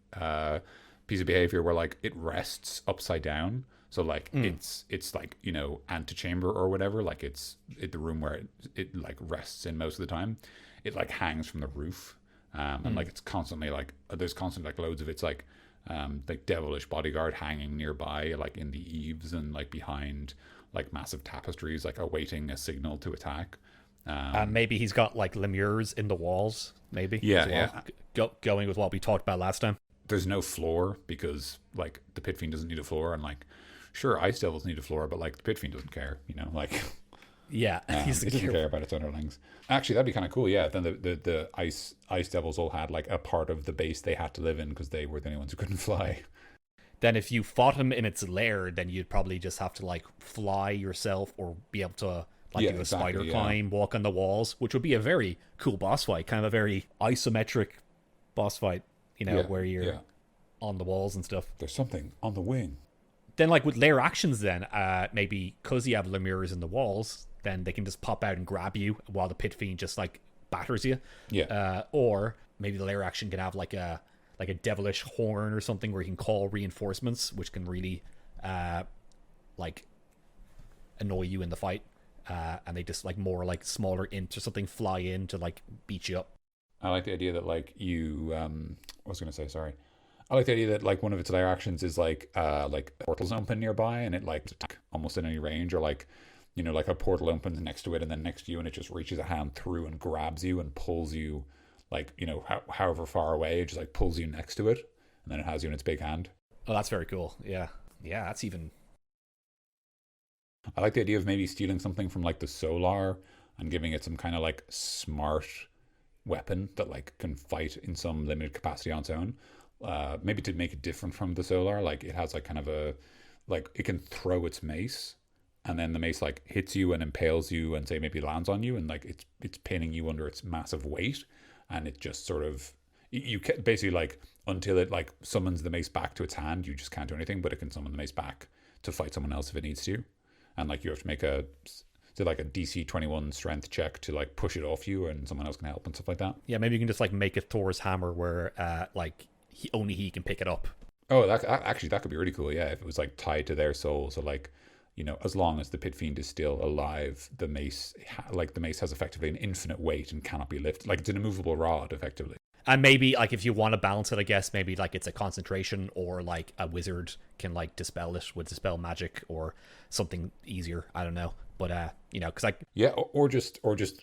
piece of behavior where like it rests upside down. So like it's like antechamber or whatever. Like it's the room where it like rests in most of the time. It like hangs from the roof. And like it's constantly like there's constantly like loads of its like devilish bodyguard hanging nearby, like in the eaves and like behind like massive tapestries, like awaiting a signal to attack. Maybe he's got like lemures in the walls, maybe. Going with what we talked about last time. There's no floor because like the pit fiend doesn't need a floor, and like sure ice devils need a floor, but like the pit fiend doesn't care, like yeah, it doesn't care about its underlings. Actually, that'd be kind of cool. Yeah, then the ice devils all had like a part of the base they had to live in because they were the only ones who couldn't fly. Then if you fought him in its lair, then you'd probably just have to like fly yourself or be able to like do a spider climb, walk on the walls, which would be a very cool boss fight, kind of a very isometric boss fight, where you're on the walls and stuff. There's something on the wing. Then like with lair actions, then maybe because you have lemurs in the walls, then they can just pop out and grab you while the pit fiend just like batters you. Yeah. Or maybe the lair action can have like a devilish horn or something where you can call reinforcements, which can really like annoy you in the fight. And they just like more like smaller imps or something fly in to like beat you up. I like the idea that like you I was gonna say, sorry. I like the idea that like one of its lair actions is like portals open nearby and it like attack almost in any range, or like like a portal opens next to it and then next to you and it just reaches a hand through and grabs you and pulls you like however far away, it just like pulls you next to it and then it has you in its big hand. Oh, that's very cool. Yeah, that's even. I like the idea of maybe stealing something from like the Solar and giving it some kind of like smart weapon that like can fight in some limited capacity on its own. Maybe to make it different from the Solar, like it has like kind of a like it can throw its mace and then the mace like hits you and impales you and say maybe lands on you and like it's pinning you under its massive weight, and it just sort of you can basically like until it like summons the mace back to its hand, you just can't do anything, but it can summon the mace back to fight someone else if it needs to. And like you have to make do like a DC 21 strength check to like push it off you, and someone else can help and stuff like that. Yeah, maybe you can just like make it Thor's hammer where like only he can pick it up. Oh, actually that could be really cool. Yeah, if it was like tied to their soul, so like, as long as the Pit Fiend is still alive, the mace has effectively an infinite weight and cannot be lifted. Like it's an immovable rod, effectively. And maybe like if you want to balance it, I guess maybe like it's a concentration, or like a wizard can like dispel it with dispel magic or something easier. I don't know, but because I or just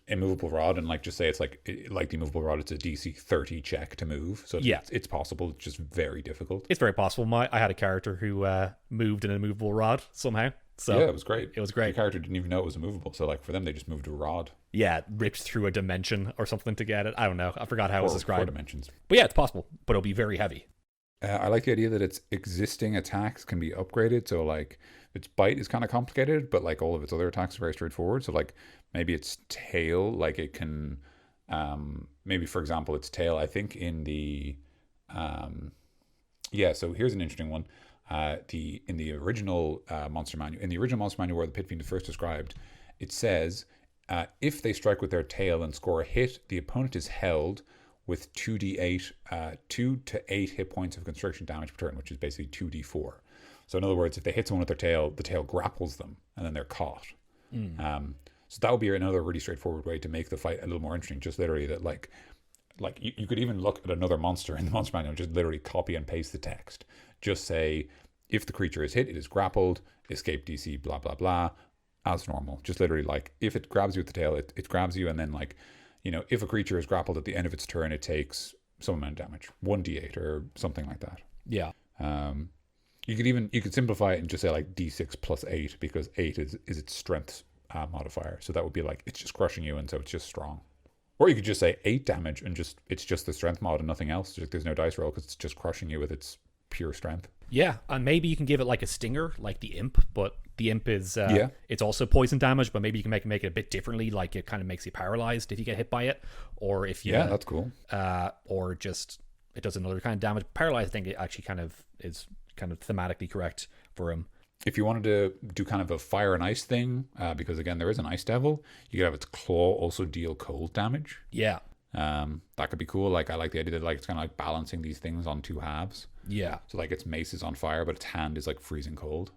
immovable rod, and like just say it's like the immovable rod. It's a DC 30 check to move, so it's possible. It's just very difficult. It's very possible. I had a character who moved an immovable rod somehow. So yeah, it was great. It was great. The character didn't even know it was immovable. So like for them, they just moved a rod. Yeah, ripped through a dimension or something to get it. I don't know. I forgot how it was described. 4 dimensions. But yeah, it's possible. But it'll be very heavy. I like the idea that its existing attacks can be upgraded. So like its bite is kind of complicated, but like all of its other attacks are very straightforward. So like maybe its tail, like it can, maybe for example, its tail, I think in the, so here's an interesting one. In the original monster manual where the Pit Fiend is first described, it says if they strike with their tail and score a hit, the opponent is held with 2d8, 2 to 8 hit points of constriction damage per turn, which is basically 2d4. So in other words, if they hit someone with their tail, the tail grapples them and then they're caught. So that would be another really straightforward way to make the fight a little more interesting. Just literally that like you could even look at another monster in the monster manual, just literally copy and paste the text. Just say, if the creature is hit, it is grappled, escape DC, blah, blah, blah, as normal. Just literally like, if it grabs you with the tail, it grabs you, and then like, if a creature is grappled at the end of its turn, it takes some amount of damage, 1d8 or something like that. Yeah. You could simplify it and just say like d6 plus 8, because 8 is its strength modifier. So that would be like, it's just crushing you, and so it's just strong. Or you could just say 8 damage and it's just the strength mod and nothing else. There's no dice roll because it's just crushing you with its pure strength. Yeah, and maybe you can give it like a stinger, like the imp, but the imp is it's also poison damage, but maybe you can make it a bit differently, like it kind of makes you paralyzed if you get hit by it, or if you that's cool. Or just it does another kind of damage. Paralyzed, I think it actually kind of is kind of thematically correct for him. If you wanted to do kind of a fire and ice thing, because again there is an ice devil, you could have its claw also deal cold damage. Yeah. That could be cool. Like I like the idea that like it's kind of like balancing these things on two halves. Yeah. So like its mace is on fire, but its hand is like freezing cold.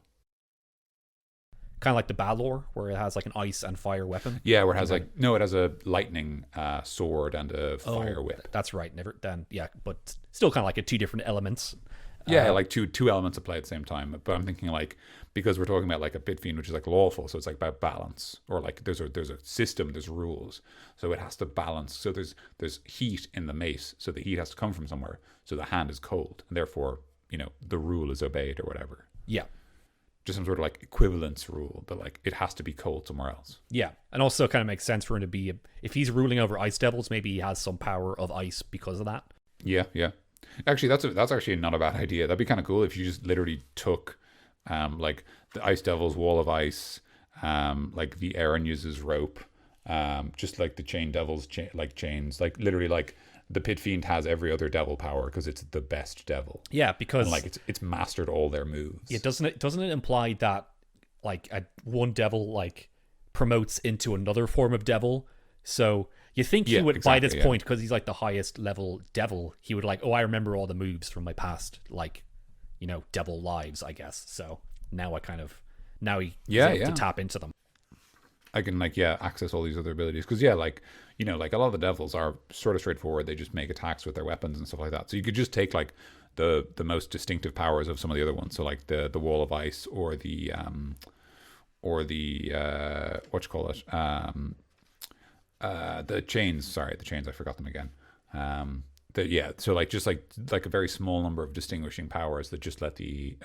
Kind of like the Balor, where it has like an ice and fire weapon. Yeah, where it has it has a lightning sword and a fire whip. That's right. But still kind of like two different elements. Yeah, like two elements at play at the same time. But I'm thinking like, because we're talking about like a Pit Fiend, which is like lawful, so it's like about balance, or like there's a system, there's rules, so it has to balance. So there's heat in the mace, so the heat has to come from somewhere. So the hand is cold, and therefore the rule is obeyed or whatever. Yeah, just some sort of like equivalence rule, but like it has to be cold somewhere else. Yeah, and also kind of makes sense for him to be, if he's ruling over ice devils, maybe he has some power of ice because of that. Yeah. Actually, that's actually not a bad idea. That'd be kind of cool if you just literally took, like the Ice Devil's wall of ice, like the Aaron uses rope, just like the Chain Devil's chains, like literally like the Pit Fiend has every other devil power because it's the best devil. Yeah, because and like it's mastered all their moves. Yeah, doesn't it imply that like one devil like promotes into another form of devil? So you think he would, by this point, because he's like the highest level devil, he would like, I remember all the moves from my past, like, devil lives, I guess. So now he's able to tap into them. I can access all these other abilities because like a lot of the devils are sort of straightforward. They just make attacks with their weapons and stuff like that. So you could just take like the most distinctive powers of some of the other ones. So like the wall of ice or the the chains, I forgot them again. So like just like a very small number of distinguishing powers that just let the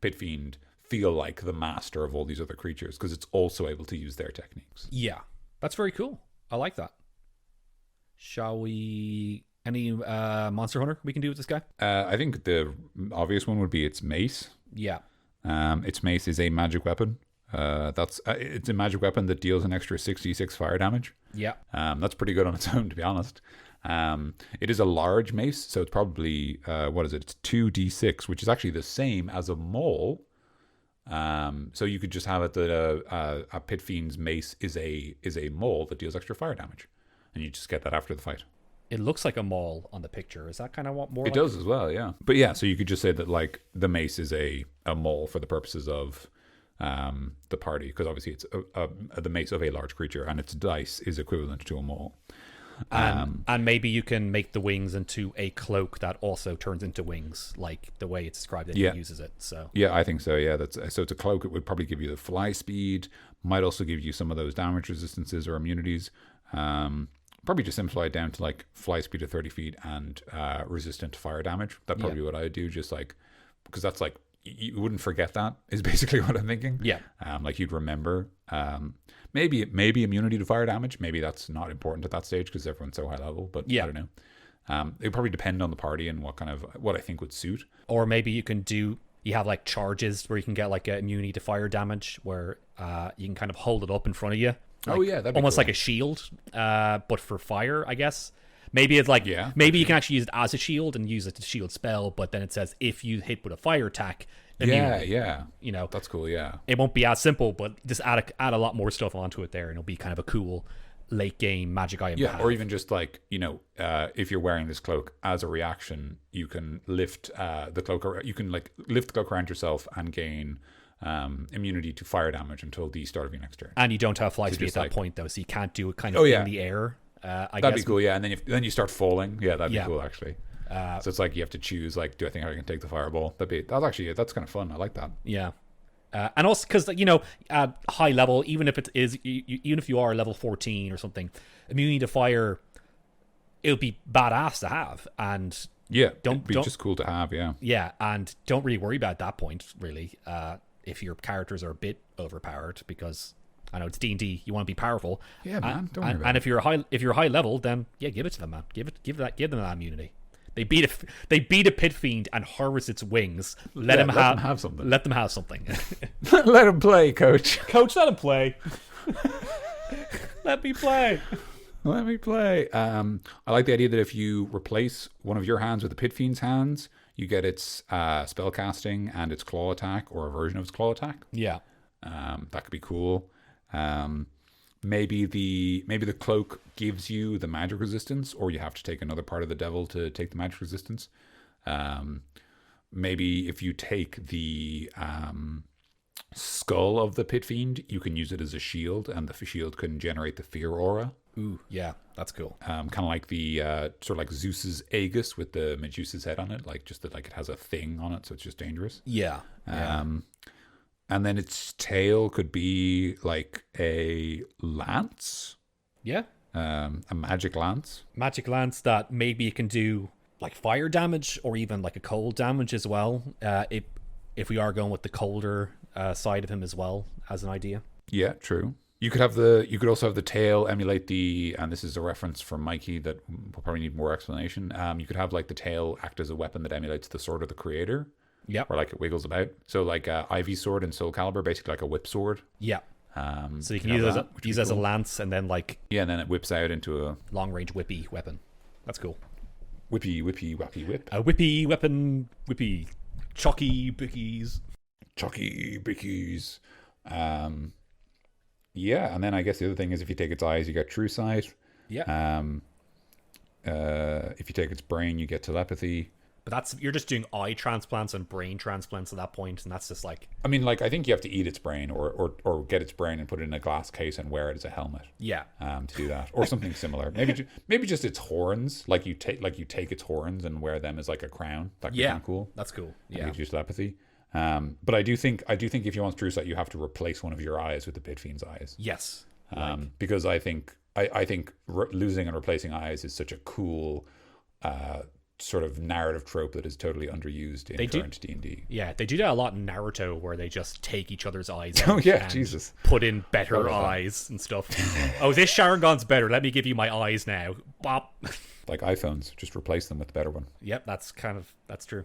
Pit Fiend feel like the master of all these other creatures because it's also able to use their techniques. Yeah, that's very cool. I like that. Shall we? Any Monster Hunter we can do with this guy? I think the obvious one would be its mace. Yeah. Its mace is a magic weapon. It's a magic weapon that deals an extra 66 fire damage. Yeah. That's pretty good on its own, to be honest. It is a large mace, so it's probably it's 2d6, which is actually the same as a maul. So you could just have it that a Pit Fiend's mace is a maul that deals extra fire damage, and you just get that after the fight. It looks like a maul on the picture. Is that kind of what more? It does as well, yeah. But yeah, so you could just say that like the mace is a maul for the purposes of the party, because obviously it's the mace of a large creature, and its dice is equivalent to a maul. And maybe you can make the wings into a cloak that also turns into wings, like the way it's described that he uses it. So yeah, I think so. Yeah, so it's a cloak. It would probably give you the fly speed. Might also give you some of those damage resistances or immunities. Probably just simplify it down to like fly speed of 30 feet and resistant to fire damage. That's probably what I would do, just like, because that's like, you wouldn't forget that, is basically what I'm thinking. Yeah. Like you'd remember. Maybe immunity to fire damage. Maybe that's not important at that stage because everyone's so high level, but I don't know. It would probably depend on the party and what I think would suit. Or maybe you have like charges where you can get like a immunity to fire damage where you can kind of hold it up in front of you. Like, that'd be almost cool. like a shield, but for fire, I guess. Maybe it's like maybe you can actually use it as a shield and use it to shield spell, but then it says if you hit with a fire attack, immunity, you know, that's cool. Yeah, it won't be as simple, but just add a lot more stuff onto it there, and it'll be kind of a cool late game magic item. Yeah, or even just like, you know, if you're wearing this cloak as a reaction, you can lift the cloak. You can like lift the cloak around yourself and gain immunity to fire damage until the start of your next turn. And you don't have fly speed at that point though, so you can't do it kind of in the air. That'd be cool, yeah. And then you start falling. Yeah, that'd be cool actually. So it's like you have to choose, like, do I think I can take the fireball? That's kind of fun. I like that. Yeah. And also because, you know, at high level, even if you are level 14 or something, immunity to fire, it would be badass to have. And it'd be just cool to have. Yeah, and don't really worry about that point really. If your characters are a bit overpowered, because I know it's D&D, you want to be powerful. Yeah, man. Don't worry about it. And if you're high level, then give it to them, man. Give them that immunity. They beat a Pit Fiend and harvest its wings. Let them have something. Let them have something. Let them play, coach. Coach, let them play. Let me play. Let me play. I like the idea that if you replace one of your hands with the Pit Fiend's hands, you get its spell casting and its claw attack, or a version of its claw attack. Yeah. That could be cool. Maybe the cloak gives you the magic resistance, or you have to take another part of the devil to take the magic resistance. Maybe if you take the skull of the Pit Fiend, you can use it as a shield, and the shield can generate the fear aura. Ooh, yeah, that's cool. Kind of like the sort of like Zeus's Aegis with the Medusa's head on it, like just that, like it has a thing on it, so it's just dangerous. Yeah. And then its tail could be like a lance. Yeah. A magic lance. Magic lance that maybe you can do like fire damage or even like a cold damage as well. If we are going with the colder side of him as well as an idea. Yeah, true. You could also have the tail emulate and this is a reference from Mikey that will probably need more explanation. You could have like the tail act as a weapon that emulates the sword of the creator. Yeah. Or like it wiggles about. So like Ivy's sword in Soul Calibur, basically like a whip sword. Yeah. So you can use it as a lance, and then like... Yeah, and then it whips out into a... long-range whippy weapon. That's cool. Whippy, wappy, whip. A whippy weapon, whippy. Chalky bickies. Chalky bickies. Yeah, and then I guess the other thing is if you take its eyes, you get true sight. Yeah. If you take its brain, you get telepathy. But you're just doing eye transplants and brain transplants at that point, and that's just like... I mean, like, I think you have to eat its brain or get its brain and put it in a glass case and wear it as a helmet. Yeah. To do that, or something similar. Maybe just its horns. Like you take its horns and wear them as like a crown. That could be kind of cool. That's cool. Yeah. And use telepathy. But I do think if you want true sight, you have to replace one of your eyes with the Pit Fiend's eyes. Yes. Because I think losing and replacing eyes is such a cool sort of narrative trope that is totally underused in current D&D. Yeah, they do that a lot in Naruto, where they just take each other's eyes out. Oh yeah, Jesus! Put in better eyes and stuff. Oh, this Sharingan's better. Let me give you my eyes now. Bop. Like iPhones, just replace them with the better one. Yep, that's true.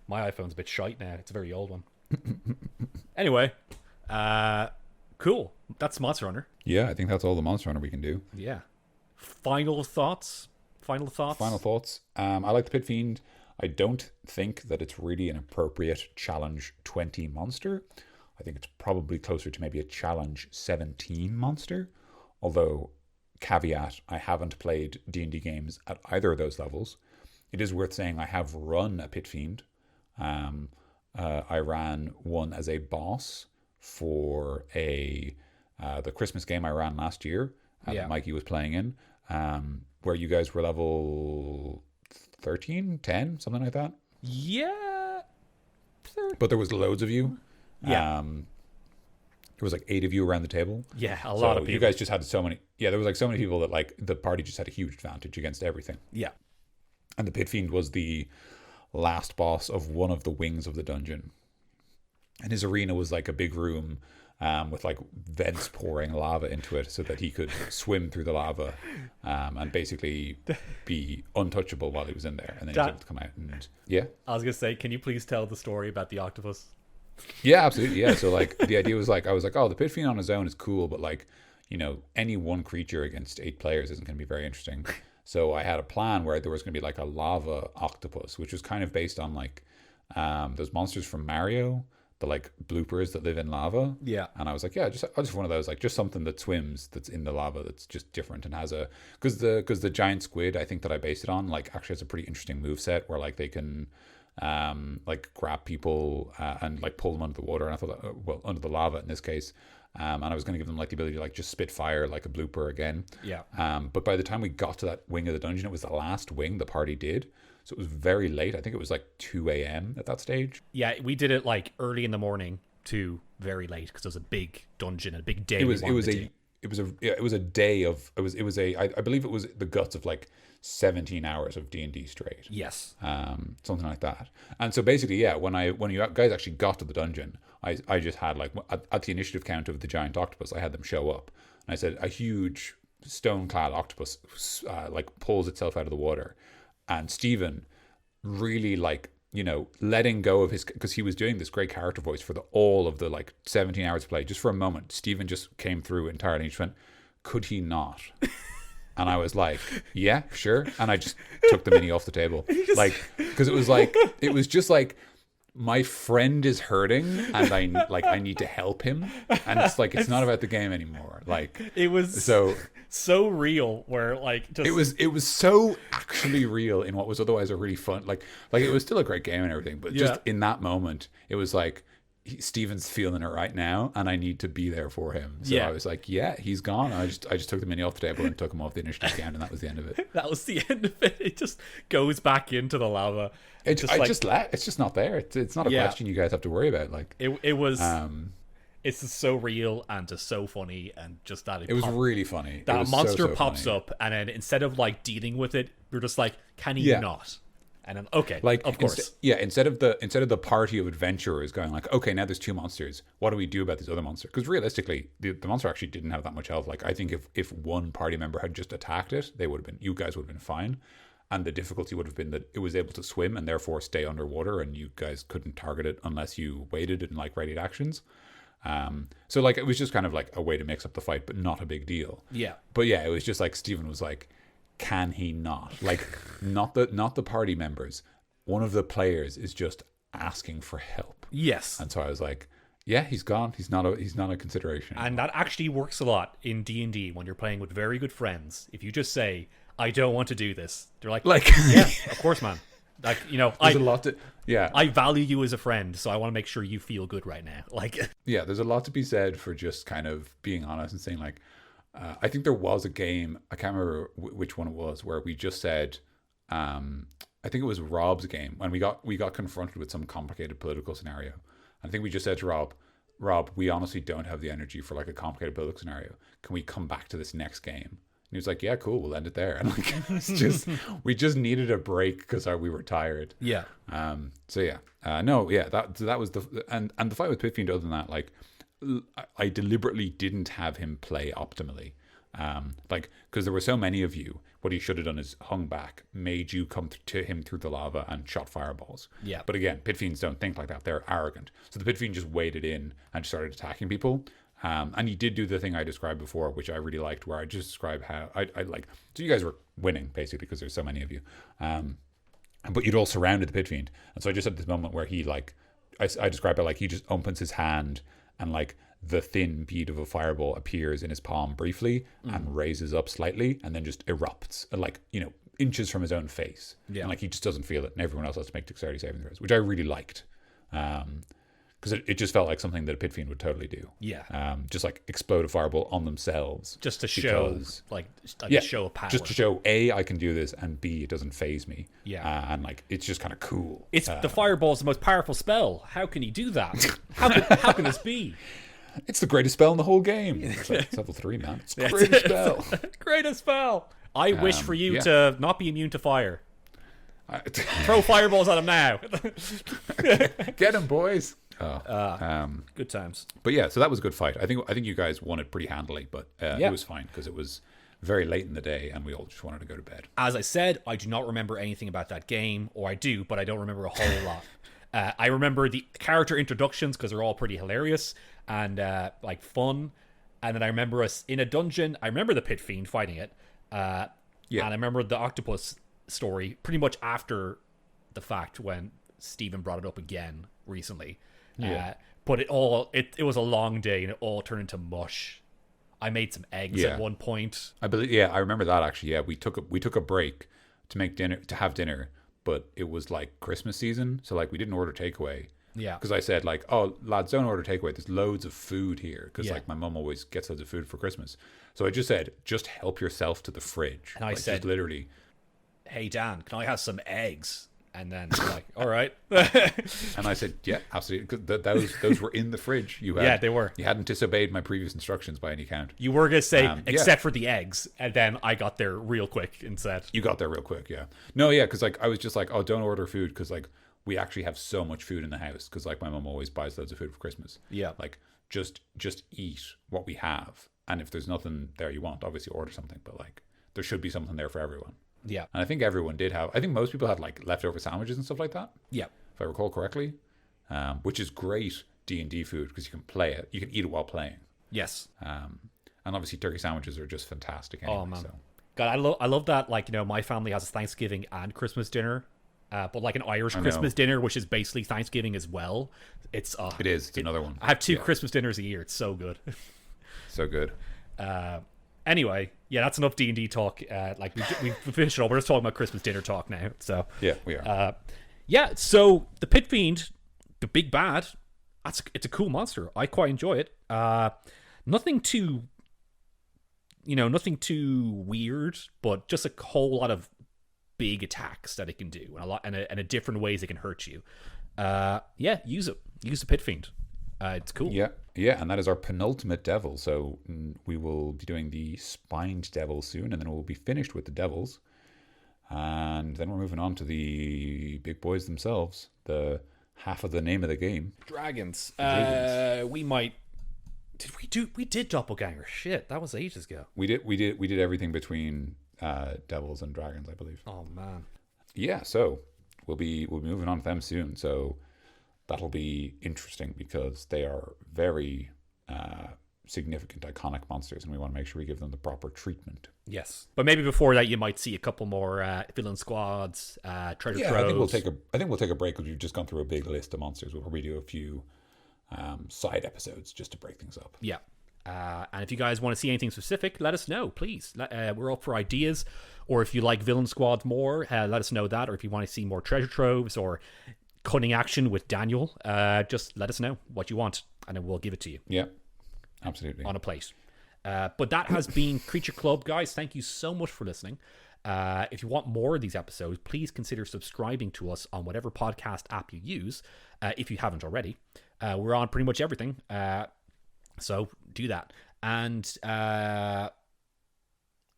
My iPhone's a bit shite now. It's a very old one. Anyway, cool. That's Monster Hunter. Yeah, I think that's all the Monster Hunter we can do. Yeah. Final thoughts. I like the Pit Fiend. I don't think that it's really an appropriate challenge 20 monster. I think it's probably closer to maybe a challenge 17 monster. Although, caveat, I haven't played D&D games at either of those levels. It is worth saying I have run a Pit Fiend. I ran one as a boss for the Christmas game I ran last year that Mikey was playing in, where you guys were level 13, 10, something like that. Yeah. But there was loads of you. Yeah. There was like 8 of you around the table. Yeah, a lot of people. You guys just had so many. Yeah, there was like so many people that like the party just had a huge advantage against everything. Yeah. And the Pit Fiend was the last boss of one of the wings of the dungeon. And his arena was like a big room with like vents pouring lava into it so that he could swim through the lava and basically be untouchable while he was in there. And then he was able to come out and I was going to say, can you please tell the story about the octopus? Yeah, absolutely. Yeah. So like the idea was like, I was like, oh, the Pit Fiend on his own is cool, but like, you know, any one creature against 8 players isn't going to be very interesting. So I had a plan where there was going to be like a lava octopus, which was kind of based on like those monsters from Mario, the like bloopers that live in lava. Yeah. And I was like, yeah, just one of those, like just something that swims that's in the lava that's just different and has a because the giant squid I think that I based it on like actually has a pretty interesting moveset where like they can like grab people and like pull them under the water, and I thought well under the lava in this case. And I was going to give them like the ability to like just spit fire like a blooper again. Yeah. But by the time we got to that wing of the dungeon, it was the last wing the party did. So it was very late. I think it was like 2 a.m. at that stage. Yeah, we did it like early in the morning to very late because it was a big dungeon and a big day. It was a day of I believe it was the guts of like 17 hours of D&D straight. Yes. Something like that. And so basically, yeah, when you guys actually got to the dungeon, I just had like at the initiative count of the giant octopus, I had them show up, and I said a huge stone-clad octopus like pulls itself out of the water, and Stephen really like, you know, letting go of his, because he was doing this great character voice for all of the like 17 hours of play. Just for a moment, Stephen just came through entirely. He just went, "Could he not?" And I was like, "Yeah, sure." And I just took the mini off the table, like, because it was just like, my friend is hurting and I need to help him, and it's like it's not about the game anymore. Like it was so real, where like just it was so actually real in what was otherwise a really fun like it was still a great game and everything, but just in that moment it was like Steven's feeling it right now and I need to be there for him. So I was like, yeah, he's gone. I just took the mini off the table and took him off the initiative count, and that was the end of it. That was the end of it. It just goes back into the lava. It's just not there. It's not a question you guys have to worry about. Like it was it's just so real and just so funny, and just that it was really funny. That monster pops up, and then instead of like dealing with it, we're just like, can he not? And then okay, like of course, instead of the party of adventurers going like, okay, now there's 2 monsters, what do we do about this other monster? Because realistically, the monster actually didn't have that much health. Like I think if one party member had just attacked it, you guys would have been fine, and the difficulty would have been that it was able to swim and therefore stay underwater, and you guys couldn't target it unless you waited and like readied actions. So like it was just kind of like a way to mix up the fight, but not a big deal. Yeah. But yeah, it was just like Stephen was like, can he not? Like not the party members. One of the players is just asking for help. Yes. And so I was like, yeah, he's gone. He's not a consideration. And that actually works a lot in D&D when you're playing with very good friends. If you just say, I don't want to do this, they're like yeah, of course, man. Like, you know, I value you as a friend, so I want to make sure you feel good right now. Like, yeah, there's a lot to be said for just kind of being honest and saying like, I think there was a game, I can't remember which one it was, where we just said, I think it was Rob's game, when we got confronted with some complicated political scenario. I think we just said to Rob, we honestly don't have the energy for like a complicated political scenario. Can we come back to this next game? And he was like, yeah, cool, we'll end it there. And like, it's just, we just needed a break because we were tired. Yeah. So yeah, that was and the fight with Pit Fiend, other than that, like, I deliberately didn't have him play optimally. Like, because there were so many of you, what he should have done is hung back, made you come to him through the lava and shot fireballs. Yeah. But again, Pit Fiends don't think like that. They're arrogant. So the Pit Fiend just waded in and started attacking people. And he did do the thing I described before, which I really liked, where I just described how I like, so you guys were winning basically because there's so many of you. But you'd all surrounded the Pit Fiend. And so I just had this moment where he like, I described it like he just opens his hand and like the thin bead of a fireball appears in his palm briefly and raises up slightly and then just erupts, like, you know, inches from his own face. Yeah. And like he just doesn't feel it, and everyone else has to make dexterity saving throws, which I really liked. Because it just felt like something that a pit fiend would totally do. Yeah. Just like explode a fireball on themselves. Just to show, like yeah, a show of power. Just to show, A, I can do this, and B, it doesn't phase me. Yeah. And like, it's just kind of cool. It's the fireball is the most powerful spell. How can he do that? How can this be? It's the great spell in the whole game. It's like level 3, man. It's the greatest spell. Greatest spell. I wish for you yeah. to not be immune to fire. Throw fireballs at him now. Get him, boys. Good times. But yeah, so that was a good fight. I think you guys won it pretty handily, but Yeah. it was fine because it was very late in the day and we all just wanted to go to bed. As I said, I do not remember anything about that game, or I do, but I don't remember a whole lot. I remember the character introductions because they're all pretty hilarious and like fun. And then I remember us in a dungeon. I remember the pit fiend fighting it. And I remember the octopus story pretty much after the fact when Steven brought it up again recently. But it was a long day and it all turned into mush. I made some eggs at one point. I believe, I remember that actually. Yeah, we took a break to have dinner, but it was like Christmas season, so like we didn't order takeaway. Yeah, because I said like, oh lads, don't order takeaway. There's loads of food here because like my mum always gets loads of food for Christmas. So I just said, just help yourself to the fridge. And I said, just literally, hey Dan, can I have some eggs? And then like, all right. And I said, yeah, absolutely. Because those were in the fridge. Yeah, they were. You hadn't disobeyed my previous instructions by any count. You were gonna say except for the eggs, and then I got there real quick and said, you got there real quick. Yeah. No, yeah, because like I was just like, oh, don't order food because like we actually have so much food in the house because like my mum always buys loads of food for Christmas. Yeah. Like just eat what we have, and if there's nothing there you want, obviously order something. But like there should be something there for everyone. Yeah. And I think everyone did have. I think most people had like leftover sandwiches and stuff like that. Yeah. If I recall correctly, which is great D&D food because you can play it, you can eat it while playing. Yes. And obviously turkey sandwiches are just fantastic. Anyway, Oh man, so. God, I love that. Like, you know, my family has a Thanksgiving and Christmas dinner, but like an Irish Christmas dinner, which is basically Thanksgiving as well. It is. It's another one. I have two Christmas dinners a year. It's so good. So good. Anyway, yeah, that's enough D&D talk. Like we finished it all. We're just talking about Christmas dinner talk now. So yeah, we are. So the Pit Fiend, the big bad, it's a cool monster. I quite enjoy it. Nothing too weird, but just a whole lot of big attacks that it can do, and a different ways it can hurt you. Use it. Use the Pit Fiend. It's cool. Yeah, and that is our penultimate devil. So we will be doing the spined devil soon, and then we'll be finished with the devils. And then we're moving on to the big boys themselves, the half of the name of the game. Dragons. We did doppelganger. Shit, that was ages ago. We did everything between devils and dragons, I believe. Oh man. Yeah, so we'll be moving on to them soon. So that'll be interesting because they are very significant, iconic monsters, and we want to make sure we give them the proper treatment. Yes, but maybe before that, you might see a couple more villain squads, treasure troves. I think we'll take a break because we've just gone through a big list of monsters. We'll probably do a few side episodes just to break things up. Yeah. And if you guys want to see anything specific, let us know, please. We're up for ideas. Or if you like villain squads more, let us know that. Or if you want to see more treasure troves or cunning action with Daniel, just let us know what you want, and then we'll give it to you. Yeah, absolutely. On a plate. But that has been Creature Club, guys. Thank you so much for listening. If you want more of these episodes, please consider subscribing to us on whatever podcast app you use, if you haven't already. We're on pretty much everything. So do that. And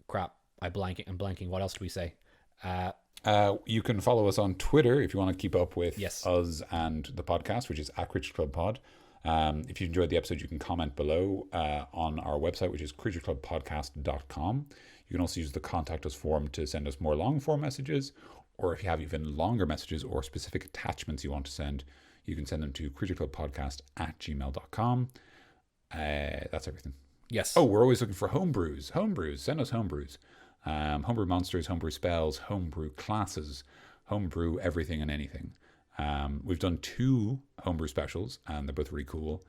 crap, I'm blanking. What else do we say? You can follow us on Twitter if you want to keep up with us and the podcast, which is @Creature Club Pod. If you enjoyed the episode, you can comment below on our website, which is creatureclubpodcast.com. You can also use the contact us form to send us more long form messages, or if you have even longer messages or specific attachments you want to send, you can send them to creatureclubpodcast@gmail.com. That's everything. Yes. Oh, we're always looking for homebrews. Send us homebrews. Homebrew monsters, homebrew spells, homebrew classes, homebrew everything and anything. We've done 2 homebrew specials, and they're both really cool.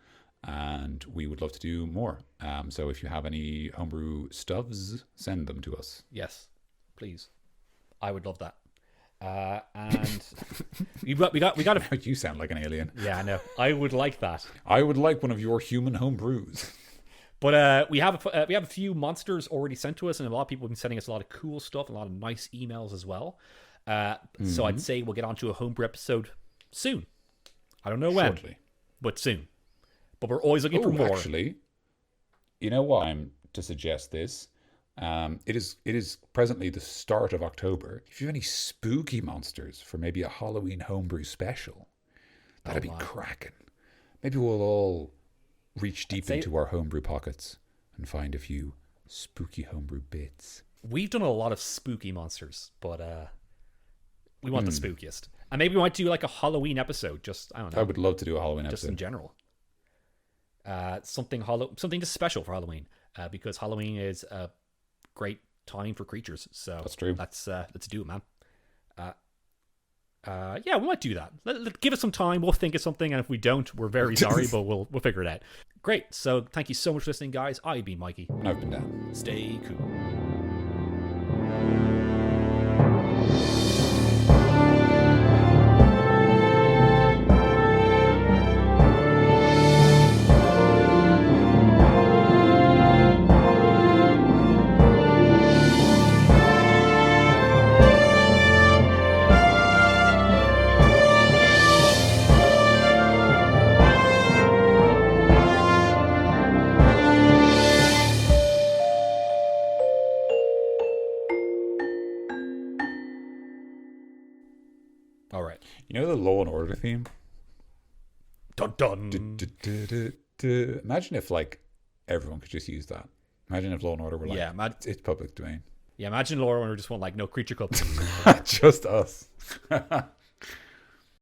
and we would love to do more. So if you have any homebrew stuffs, send them to us. Yes, please. I would love that. And we got a... You sound like an alien. Yeah, I know. I would like that. I would like one of your human homebrews. But we have a few monsters already sent to us, and a lot of people have been sending us a lot of cool stuff and a lot of nice emails as well. So I'd say we'll get onto a homebrew episode soon. I don't know when, Shortly. but soon. But we're always looking for more. Actually, you know what? I'm to suggest this. It is presently the start of October. If you have any spooky monsters for maybe a Halloween homebrew special, that'd be cracking. Maybe we'll all reach deep into our homebrew pockets and find a few spooky homebrew bits. We've done a lot of spooky monsters, but we want the spookiest. And maybe we might do like a Halloween episode. Just, I don't know. I would love to do a Halloween episode. Just in general. Something just special for Halloween. Because Halloween is a great time for creatures. So that's true. Let's do it, man. Yeah, we might do that. Give us some time. We'll think of something, and if we don't, we're very sorry, but we'll figure it out. Great. So thank you so much for listening, guys. I've been Mikey. And I've been Dan. Stay cool. All right. You know the Law and Order theme? Dun dun. Imagine if like everyone could just use that. Imagine if Law and Order were like, it's public domain. Yeah, imagine Laura when we just want like no creature club. Just us.